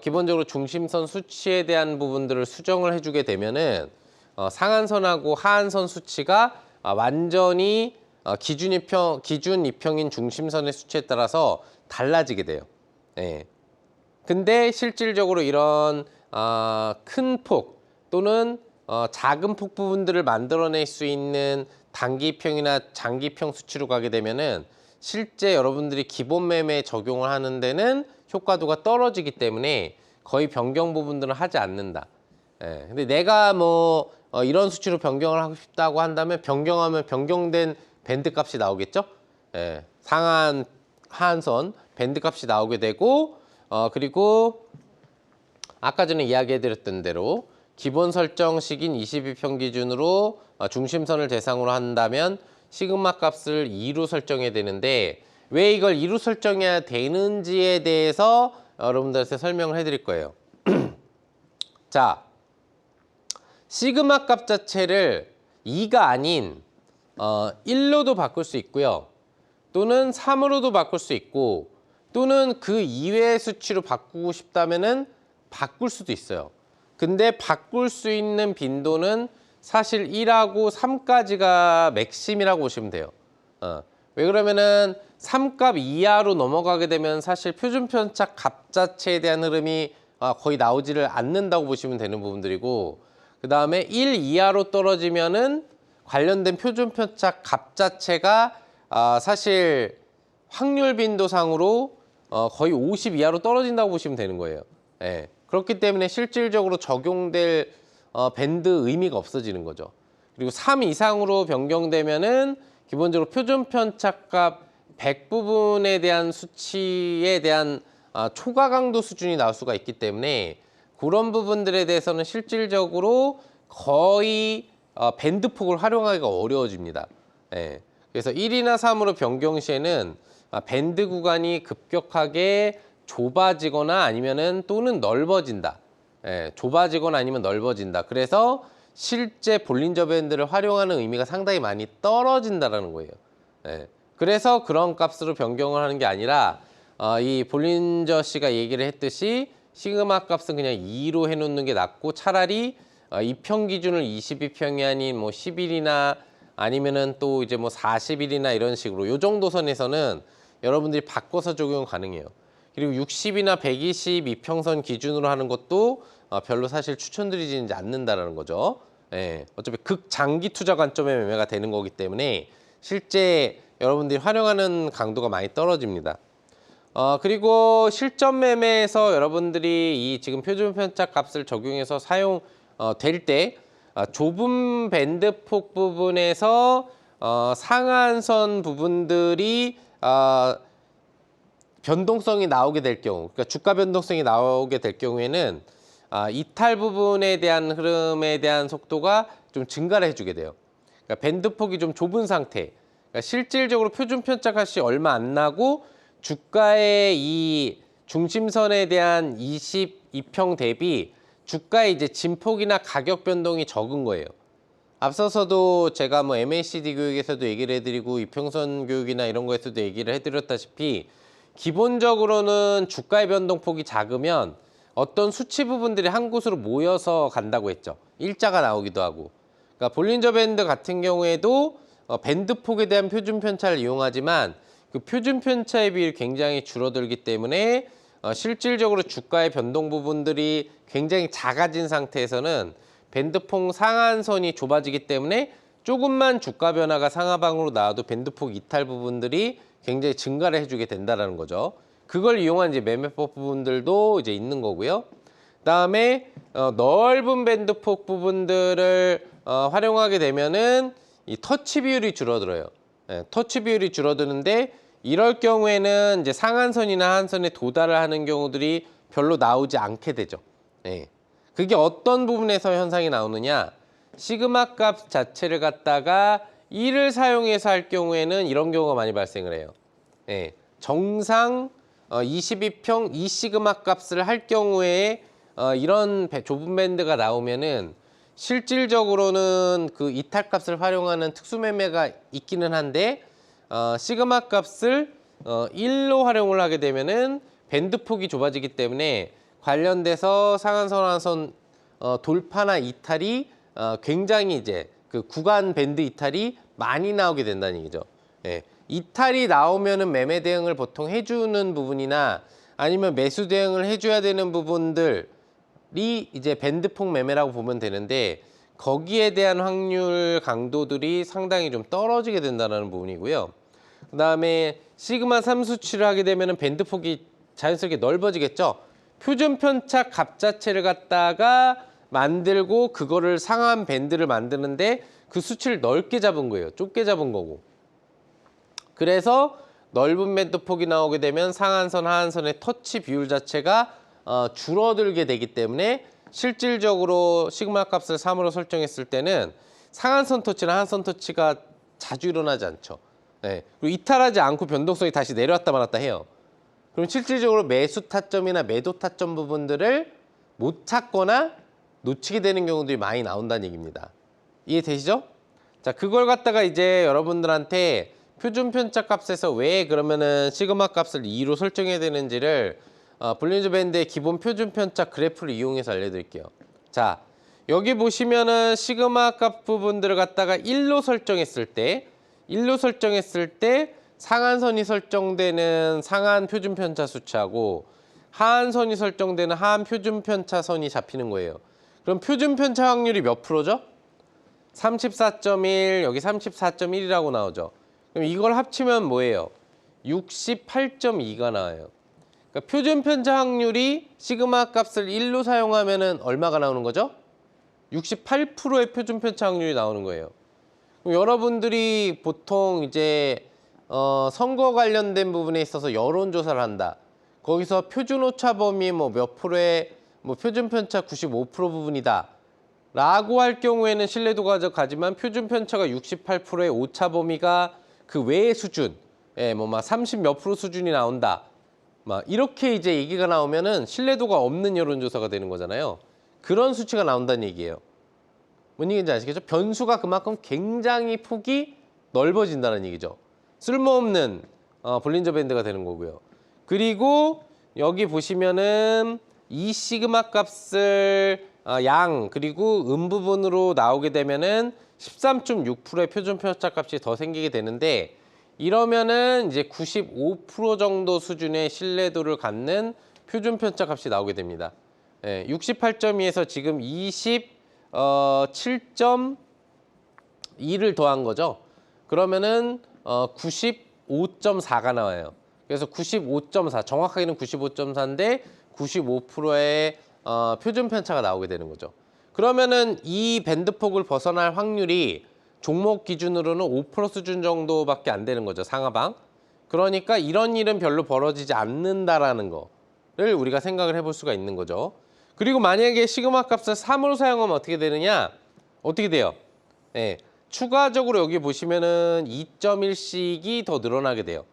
Speaker 2: 기본적으로 중심선 수치에 대한 부분들을 수정을 해주게 되면은 상한선하고 하한선 수치가 완전히 기준 이평인 중심선의 수치에 따라서 달라지게 돼요. 네. 근데 실질적으로 이런 큰 폭 또는 작은 폭 부분들을 만들어낼 수 있는 단기평이나 장기평 수치로 가게 되면은 실제 여러분들이 기본 매매에 적용을 하는 데는 효과도가 떨어지기 때문에 거의 변경 부분들은 하지 않는다. 예. 근데 내가 뭐 이런 수치로 변경을 하고 싶다고 한다면 변경하면 변경된 밴드 값이 나오겠죠? 예. 상한 하한선 밴드 값이 나오게 되고 그리고 아까 전에 이야기해드렸던 대로 기본 설정식인 22평 기준으로 중심선을 대상으로 한다면 시그마 값을 2로 설정해야 되는데 왜 이걸 2로 설정해야 되는지에 대해서 여러분들한테 설명을 해드릴 거예요. 자, 시그마 값 자체를 2가 아닌 1로도 바꿀 수 있고요. 또는 3으로도 바꿀 수 있고 또는 그 이외의 수치로 바꾸고 싶다면은 바꿀 수도 있어요. 근데 바꿀 수 있는 빈도는 사실 1하고 3까지가 맥심이라고 보시면 돼요. 왜 그러면은 3값 이하로 넘어가게 되면 사실 표준 편차 값 자체에 대한 흐름이 거의 나오지를 않는다고 보시면 되는 부분들이고 그 다음에 1 이하로 떨어지면은 관련된 표준 편차 값 자체가 사실 확률 빈도상으로 거의 50 이하로 떨어진다고 보시면 되는 거예요. 예. 그렇기 때문에 실질적으로 적용될 밴드 의미가 없어지는 거죠. 그리고 3 이상으로 변경되면은 기본적으로 표준 편차값 100 부분에 대한 수치에 대한 초과 강도 수준이 나올 수가 있기 때문에 그런 부분들에 대해서는 실질적으로 거의 밴드 폭을 활용하기가 어려워집니다. 예. 그래서 1이나 3으로 변경 시에는 밴드 구간이 급격하게 좁아지거나 아니면은 또는 넓어진다. 예, 좁아지거나 아니면 넓어진다. 그래서 실제 볼린저 밴드를 활용하는 의미가 상당히 많이 떨어진다라는 거예요. 예, 그래서 그런 값으로 변경을 하는 게 아니라 이 볼린저 씨가 얘기를 했듯이 시그마 값은 그냥 2로 해놓는 게 낫고 차라리 2평 기준을 22평이 아닌 뭐 10일이나 아니면은 또 이제 뭐 40일이나 이런 식으로 요 정도 선에서는 여러분들이 바꿔서 적용 가능해요. 그리고 60이나 122평선 기준으로 하는 것도 별로 사실 추천드리지 않는다라는 거죠. 예, 어차피 극장기 투자 관점의 매매가 되는 거기 때문에 실제 여러분들이 활용하는 강도가 많이 떨어집니다. 그리고 실전 매매에서 여러분들이 이 지금 표준 편차 값을 적용해서 사용 될 때 좁은 밴드 폭 부분에서 상한선 부분들이 변동성이 나오게 될 경우, 그러니까 주가 변동성이 나오게 될 경우에는 이탈 부분에 대한 흐름에 대한 속도가 좀 증가를 해주게 돼요. 그러니까 밴드 폭이 좀 좁은 상태. 그러니까 실질적으로 표준 편차 값이 얼마 안 나고 주가의 이 중심선에 대한 22평 대비 주가의 이제 진폭이나 가격 변동이 적은 거예요. 앞서서도 제가 뭐 MACD 교육에서도 얘기를 해드리고 이평선 교육이나 이런 거에서도 얘기를 해드렸다시피 기본적으로는 주가의 변동폭이 작으면 어떤 수치 부분들이 한 곳으로 모여서 간다고 했죠. 일자가 나오기도 하고. 그러니까 볼린저 밴드 같은 경우에도 밴드 폭에 대한 표준 편차를 이용하지만 그 표준 편차의 비율이 굉장히 줄어들기 때문에 실질적으로 주가의 변동 부분들이 굉장히 작아진 상태에서는 밴드폭 상한선이 좁아지기 때문에 조금만 주가 변화가 상하방으로 나와도 밴드폭 이탈 부분들이 굉장히 증가를 해주게 된다는 거죠. 그걸 이용한 이제 매매법 부분들도 이제 있는 거고요. 그다음에 넓은 밴드폭 부분들을 활용하게 되면은 이 터치 비율이 줄어들어요. 예, 터치 비율이 줄어드는데 이럴 경우에는 이제 상한선이나 하한선에 도달을 하는 경우들이 별로 나오지 않게 되죠. 예. 그게 어떤 부분에서 현상이 나오느냐? 시그마 값 자체를 갖다가 1을 사용해서 할 경우에는 이런 경우가 많이 발생을 해요. 예. 정상 22평 2 시그마 값을 할 경우에 이런 좁은 밴드가 나오면은 실질적으로는 그 이탈 값을 활용하는 특수 매매가 있기는 한데 시그마 값을 1로 활용을 하게 되면은 밴드 폭이 좁아지기 때문에 관련돼서 상한선 하한선 돌파나 이탈이 굉장히 이제 그 구간 밴드 이탈이 많이 나오게 된다는 얘기죠. 예. 이탈이 나오면은 매매 대응을 보통 해주는 부분이나 아니면 매수 대응을 해줘야 되는 부분들이 이제 밴드폭 매매라고 보면 되는데 거기에 대한 확률 강도들이 상당히 좀 떨어지게 된다는 부분이고요. 그 다음에 시그마 3 수치를 하게 되면은 밴드폭이 자연스럽게 넓어지겠죠. 표준 편차 값 자체를 갖다가 만들고 그거를 상한 밴드를 만드는데 그 수치를 넓게 잡은 거예요. 좁게 잡은 거고. 그래서 넓은 밴드 폭이 나오게 되면 상한선, 하한선의 터치 비율 자체가 줄어들게 되기 때문에 실질적으로 시그마 값을 3으로 설정했을 때는 상한선 터치나 하한선 터치가 자주 일어나지 않죠. 네. 그리고 이탈하지 않고 변동성이 다시 내려왔다 말았다 해요. 그럼 실질적으로 매수 타점이나 매도 타점 부분들을 못 찾거나 놓치게 되는 경우들이 많이 나온다는 얘기입니다. 이해되시죠? 자, 그걸 갖다가 이제 여러분들한테 표준 편차 값에서 왜 그러면은 시그마 값을 2로 설정해야 되는지를 볼린저 밴드의 기본 표준 편차 그래프를 이용해서 알려드릴게요. 자, 여기 보시면은 시그마 값 부분들을 갖다가 1로 설정했을 때 상한선이 설정되는 상한 표준 편차 수치하고 하한선이 설정되는 하한 표준 편차 선이 잡히는 거예요. 그럼 표준 편차 확률이 몇 프로죠? 34.1, 여기 34.1이라고 나오죠. 그럼 이걸 합치면 뭐예요? 68.2가 나와요. 그러니까 표준 편차 확률이 시그마 값을 1로 사용하면은 얼마가 나오는 거죠? 68%의 표준 편차 확률이 나오는 거예요. 그럼 여러분들이 보통 이제 선거 관련된 부분에 있어서 여론조사를 한다. 거기서 표준 오차 범위 뭐 몇 프로의 뭐 표준 편차 95% 부분이다. 라고 할 경우에는 신뢰도가 가지만 표준 편차가 68%의 오차 범위가 그 외의 수준, 뭐 막 30 몇 프로 수준이 나온다. 막 이렇게 이제 얘기가 나오면은 신뢰도가 없는 여론조사가 되는 거잖아요. 그런 수치가 나온다는 얘기예요. 뭔 얘기인지 아시겠죠? 변수가 그만큼 굉장히 폭이 넓어진다는 얘기죠. 쓸모없는 볼린저 밴드가 되는 거고요. 그리고 여기 보시면은 이 시그마 값을 양 그리고 부분으로 나오게 되면은 13.6%의 표준 편차 값이 더 생기게 되는데 이러면은 이제 95% 정도 수준의 신뢰도를 갖는 표준 편차 값이 나오게 됩니다. 68.2에서 지금 27.2를 더한 거죠. 그러면은 95.4가 나와요. 그래서 95.4, 정확하게는 95.4인데 95%의 표준 편차가 나오게 되는 거죠. 그러면은 이 밴드폭을 벗어날 확률이 종목 기준으로는 5% 수준 정도밖에 안 되는 거죠, 상하방. 그러니까 이런 일은 별로 벌어지지 않는다라는 거를 우리가 생각을 해볼 수가 있는 거죠. 그리고 만약에 시그마 값을 3으로 사용하면 어떻게 되느냐? 어떻게 돼요? 추가적으로 여기 보시면은 2.1씩이 더 늘어나게 돼요.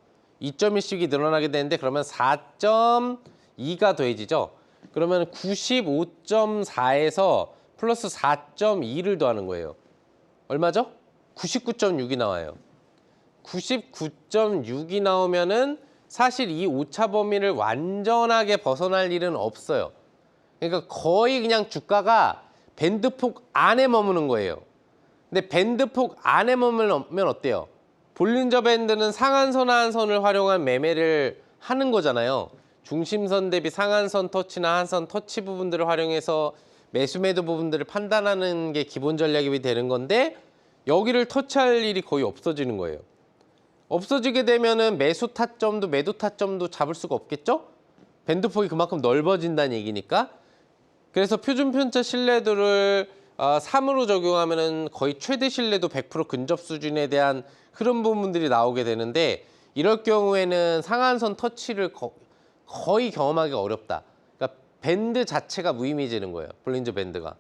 Speaker 2: 2.1씩이 늘어나게 되는데 그러면 4.2가 더해지죠. 그러면 95.4에서 플러스 4.2를 더하는 거예요. 얼마죠? 99.6이 나와요. 99.6이 나오면은 사실 이 오차 범위를 완전하게 벗어날 일은 없어요. 그러니까 거의 그냥 주가가 밴드폭 안에 머무는 거예요. 근데 밴드폭 안에 머물면 어때요? 볼린저 밴드는 상한선, 하한선을 활용한 매매를 하는 거잖아요. 중심선 대비 상한선 터치나 하한선 터치 부분들을 활용해서 매수 매도 부분들을 판단하는 게 기본 전략이 되는 건데 여기를 터치할 일이 거의 없어지는 거예요. 없어지게 되면은 매수 타점도 매도 타점도 잡을 수가 없겠죠? 밴드폭이 그만큼 넓어진다는 얘기니까. 그래서 표준 편차 신뢰도를 3으로 적용하면은 거의 최대 신뢰도 100% 근접 수준에 대한 흐름 부분들이 나오게 되는데 이럴 경우에는 상한선 터치를 거의 경험하기가 어렵다. 그러니까 밴드 자체가 무의미해지는 거예요. 볼린저 밴드가.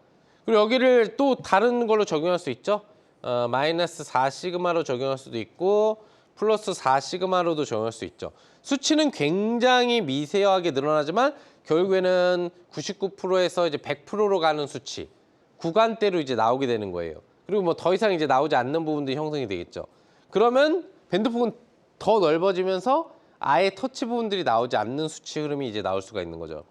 Speaker 2: 그리고 여기를 또 다른 걸로 적용할 수 있죠. 마이너스 4시그마로 적용할 수도 있고 플러스 4시그마로도 적용할 수 있죠. 수치는 굉장히 미세하게 늘어나지만 결국에는 99%에서 이제 100%로 가는 수치 구간대로 이제 나오게 되는 거예요. 그리고 뭐 더 이상 이제 나오지 않는 부분들이 형성이 되겠죠. 그러면 밴드폭은 더 넓어지면서 아예 터치 부분들이 나오지 않는 수치 흐름이 이제 나올 수가 있는 거죠.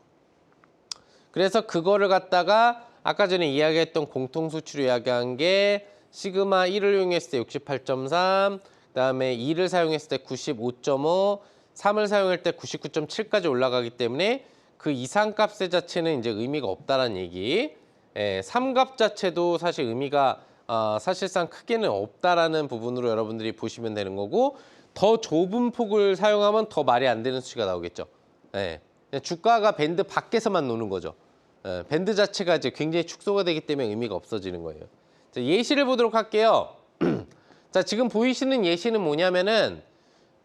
Speaker 2: 그래서 그거를 갖다가 아까 전에 이야기했던 공통 수치로 이야기한 게 시그마 1을 이용했을 때 68.3, 그다음에 2를 사용했을 때 95.5, 3을 사용할 때 99.7까지 올라가기 때문에 그 이상 값의 자체는 이제 의미가 없다라는 얘기. 3값 자체도 사실 의미가 사실상 크게는 없다라는 부분으로 여러분들이 보시면 되는 거고 더 좁은 폭을 사용하면 더 말이 안 되는 수치가 나오겠죠. 주가가 밴드 밖에서만 노는 거죠. 밴드 자체가 이제 굉장히 축소가 되기 때문에 의미가 없어지는 거예요. 자, 예시를 보도록 할게요. 자, 지금 보이시는 예시는 뭐냐면은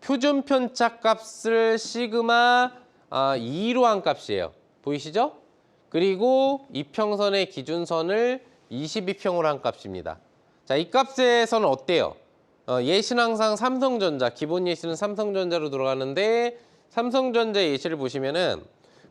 Speaker 2: 표준 편차 값을 시그마 2로 한 값이에요. 보이시죠? 그리고 이평선의 기준선을 22평으로 한 값입니다. 자, 이 값에서는 어때요? 예시는 항상 삼성전자, 기본 예시는 삼성전자로 들어가는데 삼성전자 예시를 보시면은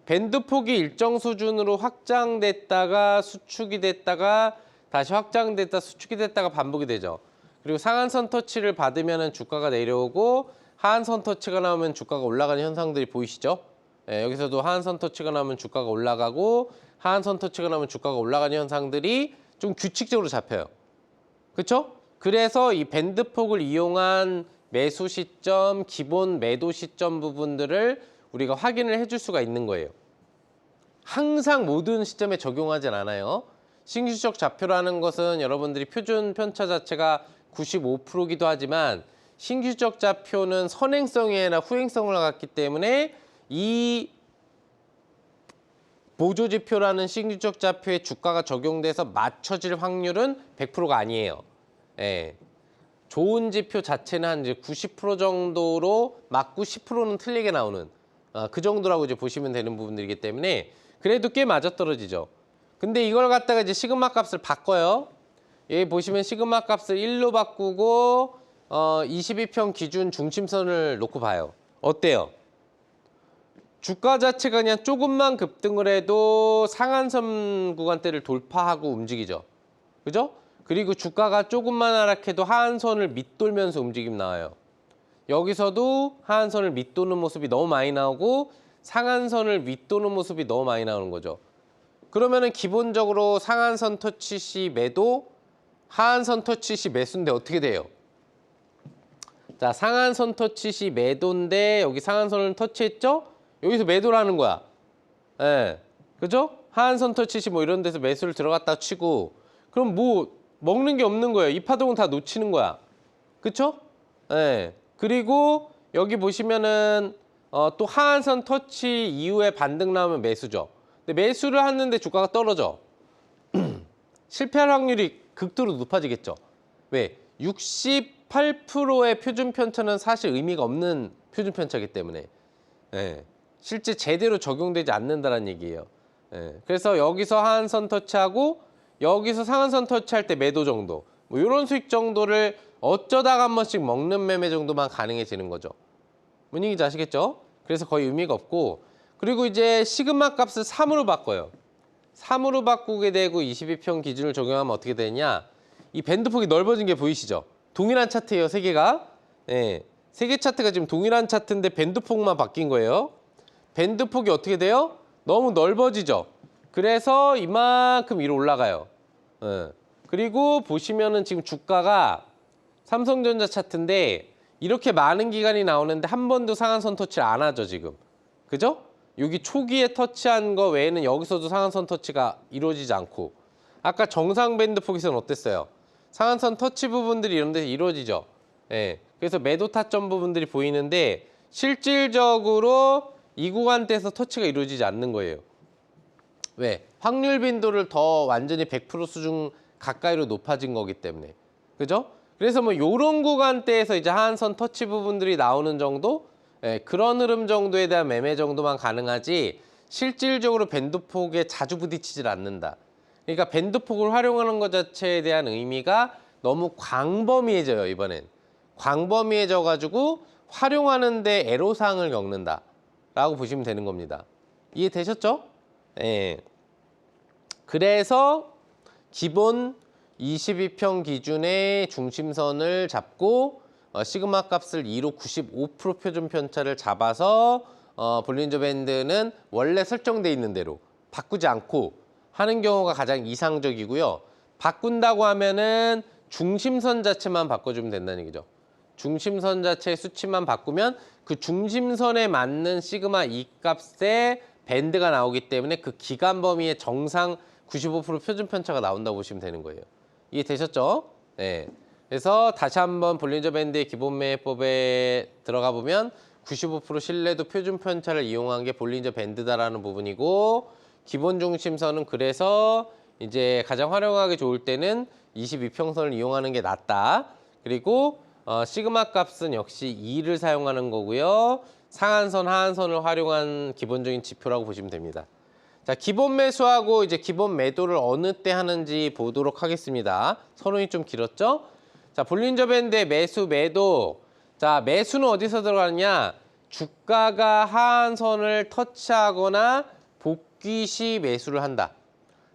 Speaker 2: 밴드폭이 일정 수준으로 확장됐다가 수축이 됐다가 다시 확장됐다 수축이 됐다가 반복이 되죠. 그리고 상한선 터치를 받으면 주가가 내려오고 하한선 터치가 나오면 주가가 올라가는 현상들이 보이시죠? 여기서도 하한선 터치가 나오면 주가가 올라가고 하한선 터치가 나오면 주가가 올라가는 현상들이 좀 규칙적으로 잡혀요. 그렇죠? 그래서 이 밴드폭을 이용한 매수 시점, 기본 매도 시점 부분들을 우리가 확인을 해줄 수가 있는 거예요. 항상 모든 시점에 적용하진 않아요. 신규적 좌표라는 것은 여러분들이 표준 편차 자체가 95%기도 하지만 신규적 좌표는 선행성이나 후행성을 갖기 때문에 이 보조지표라는 신규적 좌표에 주가가 적용돼서 맞춰질 확률은 100%가 아니에요. 예. 좋은 지표 자체는 한 이제 90% 정도로 맞고 10%는 틀리게 나오는 그 정도라고 이제 보시면 되는 부분들이기 때문에 그래도 꽤 맞아떨어지죠. 근데 이걸 갖다가 이제 시그마 값을 바꿔요. 여기 보시면 시그마 값을 1로 바꾸고 22평 기준 중심선을 놓고 봐요. 어때요? 주가 자체가 그냥 조금만 급등을 해도 상한선 구간대를 돌파하고 움직이죠. 그죠? 그리고 주가가 조금만 하락해도 하한선을 밑돌면서 움직임 나와요. 여기서도 하한선을 밑도는 모습이 너무 많이 나오고 상한선을 윗도는 모습이 너무 많이 나오는 거죠. 그러면은 기본적으로 상한선 터치 시 매도, 하한선 터치 시 매수인데 어떻게 돼요? 자, 상한선 터치 시 매도인데 여기 상한선을 터치했죠? 여기서 매도라는 거야. 예. 그죠? 하한선 터치 시 뭐 이런 데서 매수를 들어갔다 치고 그럼 뭐 먹는 게 없는 거예요. 이 파동은 다 놓치는 거야. 그쵸? 예. 그리고 여기 보시면은 또 하한선 터치 이후에 반등 나오면 매수죠. 근데 매수를 하는데 주가가 떨어져. 실패할 확률이 극도로 높아지겠죠. 왜? 68%의 표준 편차는 사실 의미가 없는 표준 편차이기 때문에 실제 제대로 적용되지 않는다는 얘기예요. 그래서 여기서 하한선 터치하고 여기서 상한선 터치할 때 매도 정도 뭐 이런 수익 정도를 어쩌다가 한 번씩 먹는 매매 정도만 가능해지는 거죠. 뭔 얘기인지 아시겠죠? 그래서 거의 의미가 없고 그리고 이제 시그마 값을 3으로 바꿔요. 3으로 바꾸게 되고 22평 기준을 적용하면 어떻게 되냐? 이 밴드폭이 넓어진 게 보이시죠? 동일한 차트예요, 세 개가. 세 개 차트가 지금 동일한 차트인데 밴드폭만 바뀐 거예요. 밴드폭이 어떻게 돼요? 너무 넓어지죠? 그래서 이만큼 위로 올라가요. 그리고 보시면은 지금 주가가 삼성전자 차트인데 이렇게 많은 기간이 나오는데 한 번도 상한선 터치를 안 하죠, 지금. 그죠? 여기 초기에 터치한 거 외에는 여기서도 상한선 터치가 이루어지지 않고 아까 정상 밴드폭에서는 어땠어요? 상한선 터치 부분들이 이런 데서 이루어지죠. 그래서 매도 타점 부분들이 보이는데 실질적으로 이 구간대에서 터치가 이루어지지 않는 거예요. 왜? 확률 빈도를 더 완전히 100% 수준 가까이로 높아진 거기 때문에. 그죠? 그래서 뭐 요런 구간대에서 이제 하한선 터치 부분들이 나오는 정도? 그런 흐름 정도에 대한 매매 정도만 가능하지 실질적으로 밴드폭에 자주 부딪히질 않는다. 그러니까 밴드폭을 활용하는 것 자체에 대한 의미가 너무 광범위해져요, 이번엔. 광범위해져 가지고 활용하는데 애로사항을 겪는다 라고 보시면 되는 겁니다. 이해되셨죠? 그래서 기본 22평 기준의 중심선을 잡고 시그마 값을 2로 95% 표준 편차를 잡아서 볼린저 밴드는 원래 설정돼 있는 대로 바꾸지 않고 하는 경우가 가장 이상적이고요. 바꾼다고 하면은 중심선 자체만 바꿔주면 된다는 얘기죠. 중심선 자체의 수치만 바꾸면 그 중심선에 맞는 시그마 2 값의 밴드가 나오기 때문에 그 기간 범위의 정상 95% 표준 편차가 나온다고 보시면 되는 거예요. 이해되셨죠? 그래서 다시 한번 볼린저 밴드의 기본 매매법에 들어가 보면 95% 신뢰도 표준 편차를 이용한 게 볼린저 밴드다라는 부분이고 기본 중심선은 그래서 이제 가장 활용하기 좋을 때는 22평선을 이용하는 게 낫다. 그리고 시그마 값은 역시 2를 사용하는 거고요. 상한선, 하한선을 활용한 기본적인 지표라고 보시면 됩니다. 자, 기본 매수하고 이제 기본 매도를 어느 때 하는지 보도록 하겠습니다. 서론이 좀 길었죠? 자, 볼린저 밴드의 매수, 매도. 자, 매수는 어디서 들어가느냐? 주가가 하한선을 터치하거나 복귀 시 매수를 한다.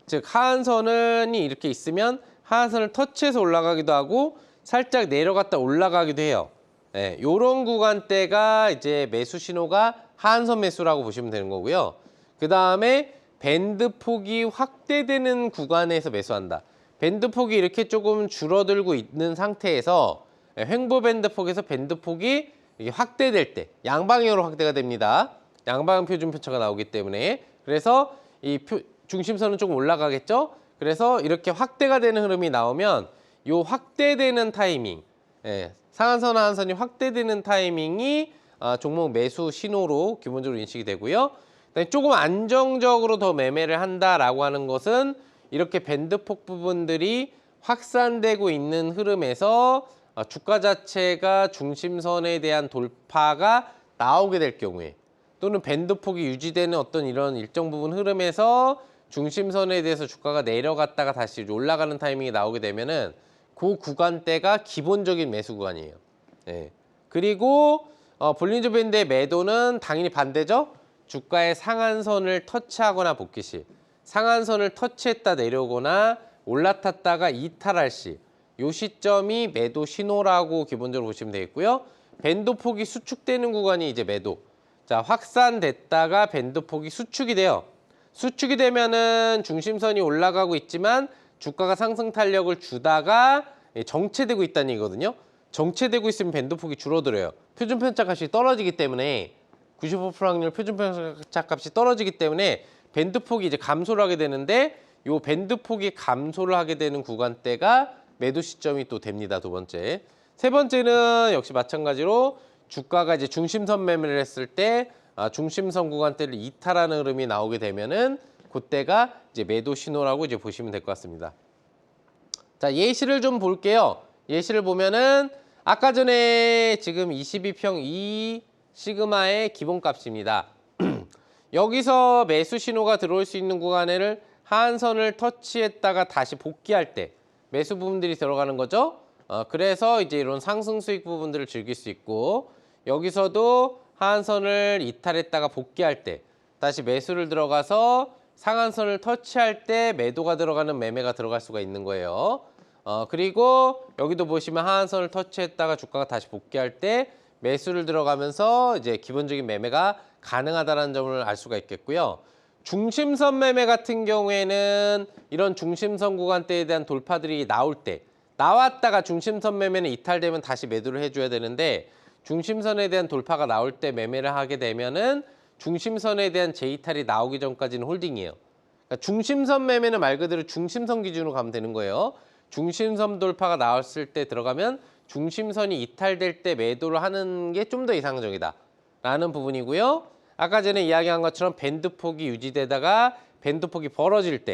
Speaker 2: 즉, 하한선이 이렇게 있으면 하한선을 터치해서 올라가기도 하고 살짝 내려갔다 올라가기도 해요. 예, 요런 구간대가 이제 매수 신호가 하한선 매수라고 보시면 되는 거고요. 그 다음에 밴드 폭이 확대되는 구간에서 매수한다. 밴드 폭이 이렇게 조금 줄어들고 있는 상태에서 횡보 밴드 폭에서 밴드 폭이 이게 확대될 때 양방향으로 확대가 됩니다. 양방향 표준 편차가 나오기 때문에 그래서 이 중심선은 조금 올라가겠죠. 그래서 이렇게 확대가 되는 흐름이 나오면 이 확대되는 타이밍, 상한선, 하한선이 확대되는 타이밍이 종목 매수 신호로 기본적으로 인식이 되고요. 조금 안정적으로 더 매매를 한다라고 하는 것은 이렇게 밴드폭 부분들이 확산되고 있는 흐름에서 주가 자체가 중심선에 대한 돌파가 나오게 될 경우에 또는 밴드폭이 유지되는 어떤 이런 일정 부분 흐름에서 중심선에 대해서 주가가 내려갔다가 다시 올라가는 타이밍이 나오게 되면은 그 구간대가 기본적인 매수 구간이에요. 예. 그리고 볼린저 밴드의 매도는 당연히 반대죠. 주가의 상한선을 터치하거나 복귀 시, 상한선을 터치했다 내려오거나 올라탔다가 이탈할 시, 이 시점이 매도 신호라고 기본적으로 보시면 되겠고요. 밴드 폭이 수축되는 구간이 이제 매도. 자, 확산됐다가 밴드 폭이 수축이 돼요. 수축이 되면은 중심선이 올라가고 있지만 주가가 상승 탄력을 주다가 정체되고 있다는 얘기거든요. 정체되고 있으면 밴드 폭이 줄어들어요. 표준 편차 값이 떨어지기 때문에 95% 확률 표준 편차 값이 떨어지기 때문에 밴드 폭이 이제 감소를 하게 되는데 요 밴드 폭이 감소를 하게 되는 구간대가 매도 시점이 또 됩니다. 두 번째. 세 번째는 역시 마찬가지로 주가가 이제 중심선 매매를 했을 때 중심선 구간대를 이탈하는 흐름이 나오게 되면은 그때가 이제 매도 신호라고 이제 보시면 될 것 같습니다. 자, 예시를 좀 볼게요. 예시를 보면은 아까 전에 지금 22평 2 시그마의 기본값입니다. 여기서 매수 신호가 들어올 수 있는 구간을 하한선을 터치했다가 다시 복귀할 때 매수 부분들이 들어가는 거죠. 그래서 이제 이런 상승 수익 부분들을 즐길 수 있고 여기서도 하한선을 이탈했다가 복귀할 때 다시 매수를 들어가서 상한선을 터치할 때 매도가 들어가는 매매가 들어갈 수가 있는 거예요. 그리고 여기도 보시면 하한선을 터치했다가 주가가 다시 복귀할 때 매수를 들어가면서 이제 기본적인 매매가 가능하다는 점을 알 수가 있겠고요. 중심선 매매 같은 경우에는 이런 중심선 구간대에 대한 돌파들이 나올 때 나왔다가 중심선 매매는 이탈되면 다시 매도를 해줘야 되는데 중심선에 대한 돌파가 나올 때 매매를 하게 되면은 중심선에 대한 재이탈이 나오기 전까지는 홀딩이에요. 그러니까 중심선 매매는 말 그대로 중심선 기준으로 가면 되는 거예요. 중심선 돌파가 나왔을 때 들어가면 중심선이 이탈될 때 매도를 하는 게 좀 더 이상적이다 라는 부분이고요. 아까 전에 이야기한 것처럼 밴드폭이 유지되다가 밴드폭이 벌어질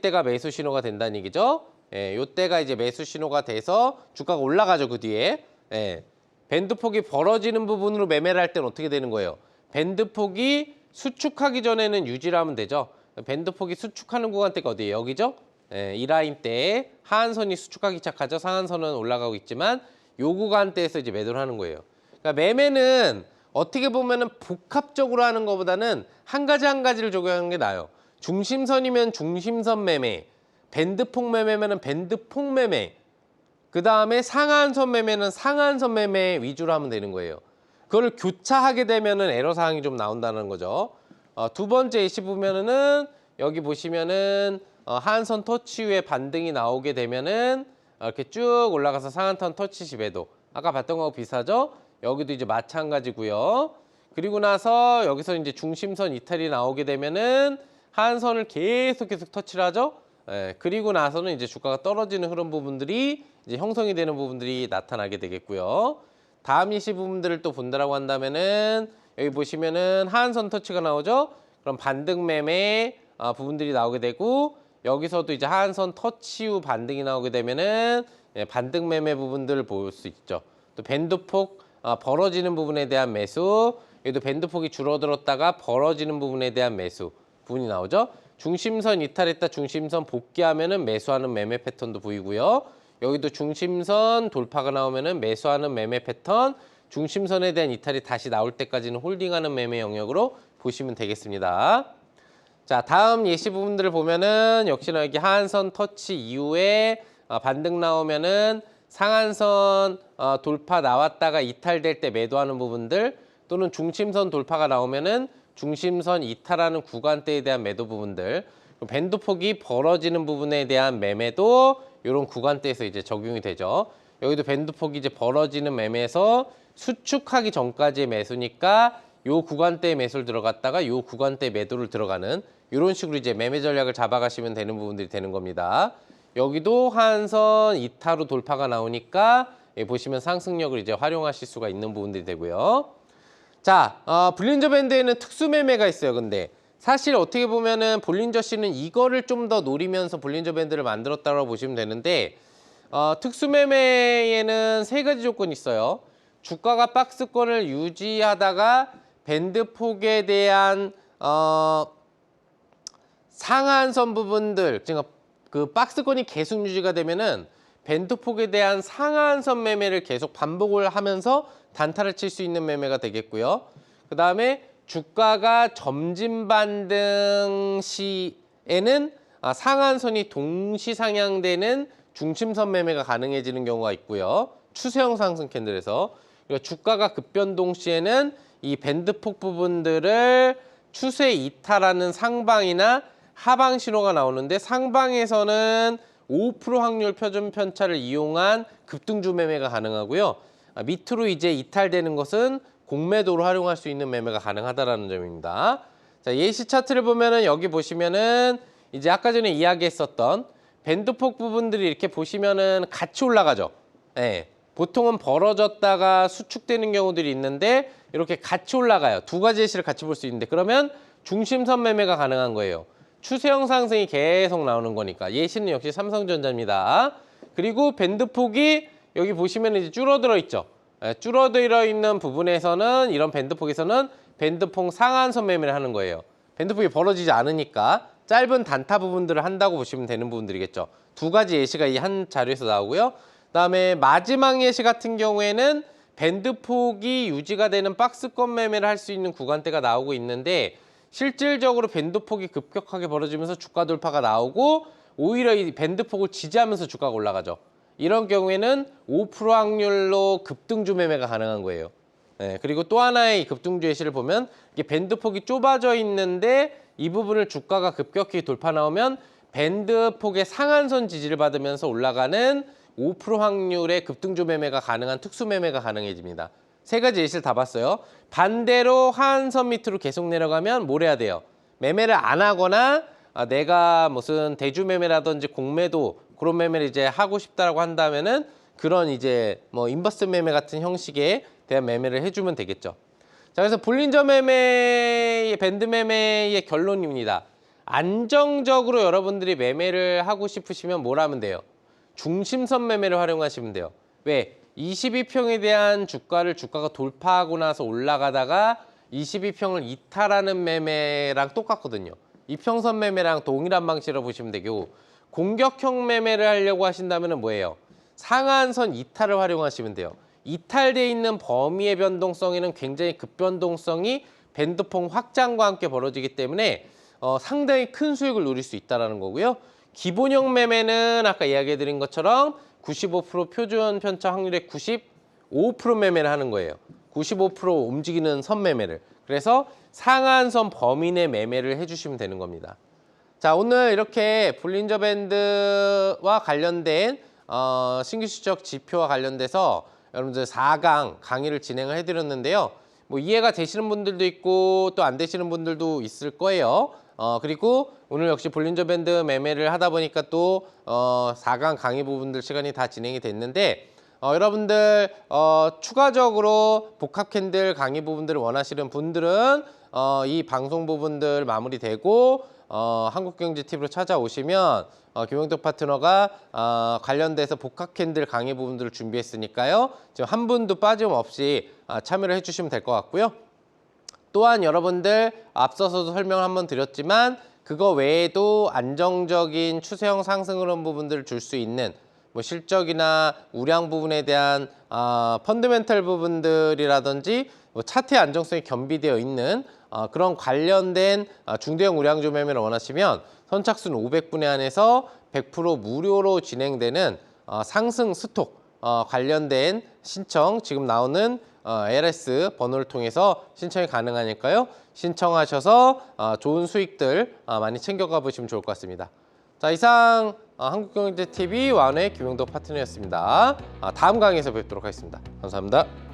Speaker 2: 때가 매수 신호가 된다는 얘기죠. 요때가 이제 매수 신호가 돼서 주가가 올라가죠. 그 뒤에 밴드폭이 벌어지는 부분으로 매매를 할 때는 어떻게 되는 거예요? 밴드폭이 수축하기 전에는 유지를 하면 되죠. 밴드폭이 수축하는 구간대가 어디예요? 여기죠? 이 라인 때 하한선이 수축하기 시작하죠. 상한선은 올라가고 있지만 요 구간대에서 이제 매도를 하는 거예요. 그러니까 매매는 어떻게 보면은 복합적으로 하는 것보다는 한 가지를 적용하는 게 나아요. 중심선이면 중심선 매매, 밴드폭 매매면은 밴드폭 매매, 그 다음에 상한선 매매는 상한선 매매 위주로 하면 되는 거예요. 그걸 교차하게 되면은 애로 사항이 좀 나온다는 거죠. 두 번째 예시 보면은 여기 보시면은 하한선 터치 후에 반등이 나오게 되면은 이렇게 쭉 올라가서 상한선 터치 시 매도. 아까 봤던 거하고 비슷하죠? 여기도 이제 마찬가지고요. 그리고 나서 여기서 이제 중심선 이탈이 나오게 되면은 하한선을 계속 터치를 하죠. 그리고 나서는 이제 주가가 떨어지는 그런 부분들이 이제 형성이 되는 부분들이 나타나게 되겠고요. 다음 예시 부분들을 또 본다라고 한다면은 여기 보시면은 하한선 터치가 나오죠. 그런 반등 매매 부분들이 나오게 되고, 여기서도 이제 하한선 터치 후 반등이 나오게 되면은 반등 매매 부분들을 볼 수 있죠. 또 밴드폭 벌어지는 부분에 대한 매수, 여기도 밴드폭이 줄어들었다가 벌어지는 부분에 대한 매수 부분이 나오죠. 중심선 이탈했다 중심선 복귀하면은 매수하는 매매 패턴도 보이고요. 여기도 중심선 돌파가 나오면은 매수하는 매매 패턴, 중심선에 대한 이탈이 다시 나올 때까지는 홀딩하는 매매 영역으로 보시면 되겠습니다. 자, 다음 예시 부분들을 보면은 역시나 여기 하한선 터치 이후에 반등 나오면은 상한선 돌파 나왔다가 이탈될 때 매도하는 부분들, 또는 중심선 돌파가 나오면은 중심선 이탈하는 구간대에 대한 매도 부분들, 밴드폭이 벌어지는 부분에 대한 매매도 이런 구간대에서 이제 적용이 되죠. 여기도 밴드폭이 이제 벌어지는 매매에서 수축하기 전까지의 매수니까 요 구간대에 매수를 들어갔다가 요 구간대에 매도를 들어가는 이런 식으로 이제 매매 전략을 잡아가시면 되는 부분들이 되는 겁니다. 여기도 한선 이탈 후 돌파가 나오니까 보시면 상승력을 이제 활용하실 수가 있는 부분들이 되고요. 자, 볼린저 밴드에는 특수 매매가 있어요. 근데 사실 어떻게 보면은 볼린저 씨는 이거를 좀 더 노리면서 볼린저 밴드를 만들었다고 보시면 되는데, 특수 매매에는 세 가지 조건이 있어요. 주가가 박스권을 유지하다가 밴드 폭에 대한 상한선 부분들, 그러니까 그 박스권이 계속 유지가 되면은 밴드 폭에 대한 상한선 매매를 계속 반복을 하면서 단타를 칠 수 있는 매매가 되겠고요. 그 다음에 주가가 점진 반등 시에는 상한선이 동시 상향되는 중심선 매매가 가능해지는 경우가 있고요. 추세형 상승 캔들에서. 그리고 주가가 급변동 시에는 이 밴드폭 부분들을 추세 이탈하는 상방이나 하방 신호가 나오는데, 상방에서는 5% 확률 표준 편차를 이용한 급등주 매매가 가능하고요. 밑으로 이제 이탈되는 것은 공매도로 활용할 수 있는 매매가 가능하다라는 점입니다. 자, 예시 차트를 보면은 여기 보시면은 이제 아까 전에 이야기했었던 밴드폭 부분들이 이렇게 보시면은 같이 올라가죠. 네. 보통은 벌어졌다가 수축되는 경우들이 있는데 이렇게 같이 올라가요. 두 가지 예시를 같이 볼 수 있는데, 그러면 중심선 매매가 가능한 거예요. 추세형 상승이 계속 나오는 거니까. 예시는 역시 삼성전자입니다. 그리고 밴드폭이 여기 보시면 이제 줄어들어 있죠. 줄어들어 있는 부분에서는, 이런 밴드폭에서는 밴드폭 상한선 매매를 하는 거예요. 밴드폭이 벌어지지 않으니까 짧은 단타 부분들을 한다고 보시면 되는 부분들이겠죠. 두 가지 예시가 이 한 자료에서 나오고요. 그다음에 마지막 예시 같은 경우에는 밴드폭이 유지가 되는 박스권 매매를 할 수 있는 구간대가 나오고 있는데, 실질적으로 밴드폭이 급격하게 벌어지면서 주가 돌파가 나오고 오히려 이 밴드폭을 지지하면서 주가가 올라가죠. 이런 경우에는 5% 확률로 급등주 매매가 가능한 거예요. 네, 그리고 또 하나의 급등주 예시를 보면 이게 밴드폭이 좁아져 있는데 이 부분을 주가가 급격히 돌파 나오면 밴드폭의 상한선 지지를 받으면서 올라가는 5% 확률의 급등주 매매가 가능한 특수 매매가 가능해집니다. 세 가지 예시를 다 봤어요. 반대로 하한선 밑으로 계속 내려가면 뭘 해야 돼요? 매매를 안 하거나 내가 무슨 대주 매매라든지 공매도 그런 매매를 이제 하고 싶다라고 한다면은 그런 이제 뭐 인버스 매매 같은 형식에 대한 매매를 해주면 되겠죠. 자, 그래서 볼린저 매매의 밴드 매매의 결론입니다. 안정적으로 여러분들이 매매를 하고 싶으시면 뭘 하면 돼요? 중심선 매매를 활용하시면 돼요. 왜? 22평에 대한 주가가 돌파하고 나서 올라가다가 22평을 이탈하는 매매랑 똑같거든요. 이평선 매매랑 동일한 방식으로 보시면 되고, 공격형 매매를 하려고 하신다면 뭐예요? 상한선 이탈을 활용하시면 돼요. 이탈되어 있는 범위의 변동성에는 굉장히 급변동성이 밴드폭 확장과 함께 벌어지기 때문에 상당히 큰 수익을 누릴 수 있다는 거고요. 기본형 매매는 아까 이야기해드린 것처럼 95% 표준 편차 확률의 95% 매매를 하는 거예요. 95% 움직이는 선 매매를. 그래서 상한선 범위 내 매매를 해주시면 되는 겁니다. 자, 오늘 이렇게 볼린저 밴드와 관련된 신규 추적 지표와 관련돼서 여러분들 4강 강의를 진행을 해드렸는데요. 뭐 이해가 되시는 분들도 있고 또 안 되시는 분들도 있을 거예요. 그리고 오늘 역시 볼린저 밴드 매매를 하다 보니까 또 4강 강의 부분들 시간이 다 진행이 됐는데, 여러분들 추가적으로 복합 캔들 강의 부분들을 원하시는 분들은 이 방송 부분들 마무리되고 한국경제TV로 찾아오시면 김영덕 파트너가 관련돼서 복합 캔들 강의 부분들을 준비했으니까요. 지금 한 분도 빠짐없이 참여를 해주시면 될 것 같고요. 또한 여러분들 앞서서도 설명을 한번 드렸지만 그거 외에도 안정적인 추세형 상승 흐름 부분들을 줄 수 있는 뭐 실적이나 우량 부분에 대한 펀더멘털 부분들이라든지 뭐 차트의 안정성이 겸비되어 있는 그런 관련된 중대형 우량주 매매를 원하시면 선착순 500분에 한해서 100% 무료로 진행되는 상승 스톡 관련된 신청 지금 나오는 LS 번호를 통해서 신청이 가능하니까요. 신청하셔서 좋은 수익들 많이 챙겨가 보시면 좋을 것 같습니다. 자, 이상 한국경제TV 와운의 김영덕 파트너였습니다. 다음 강의에서 뵙도록 하겠습니다. 감사합니다.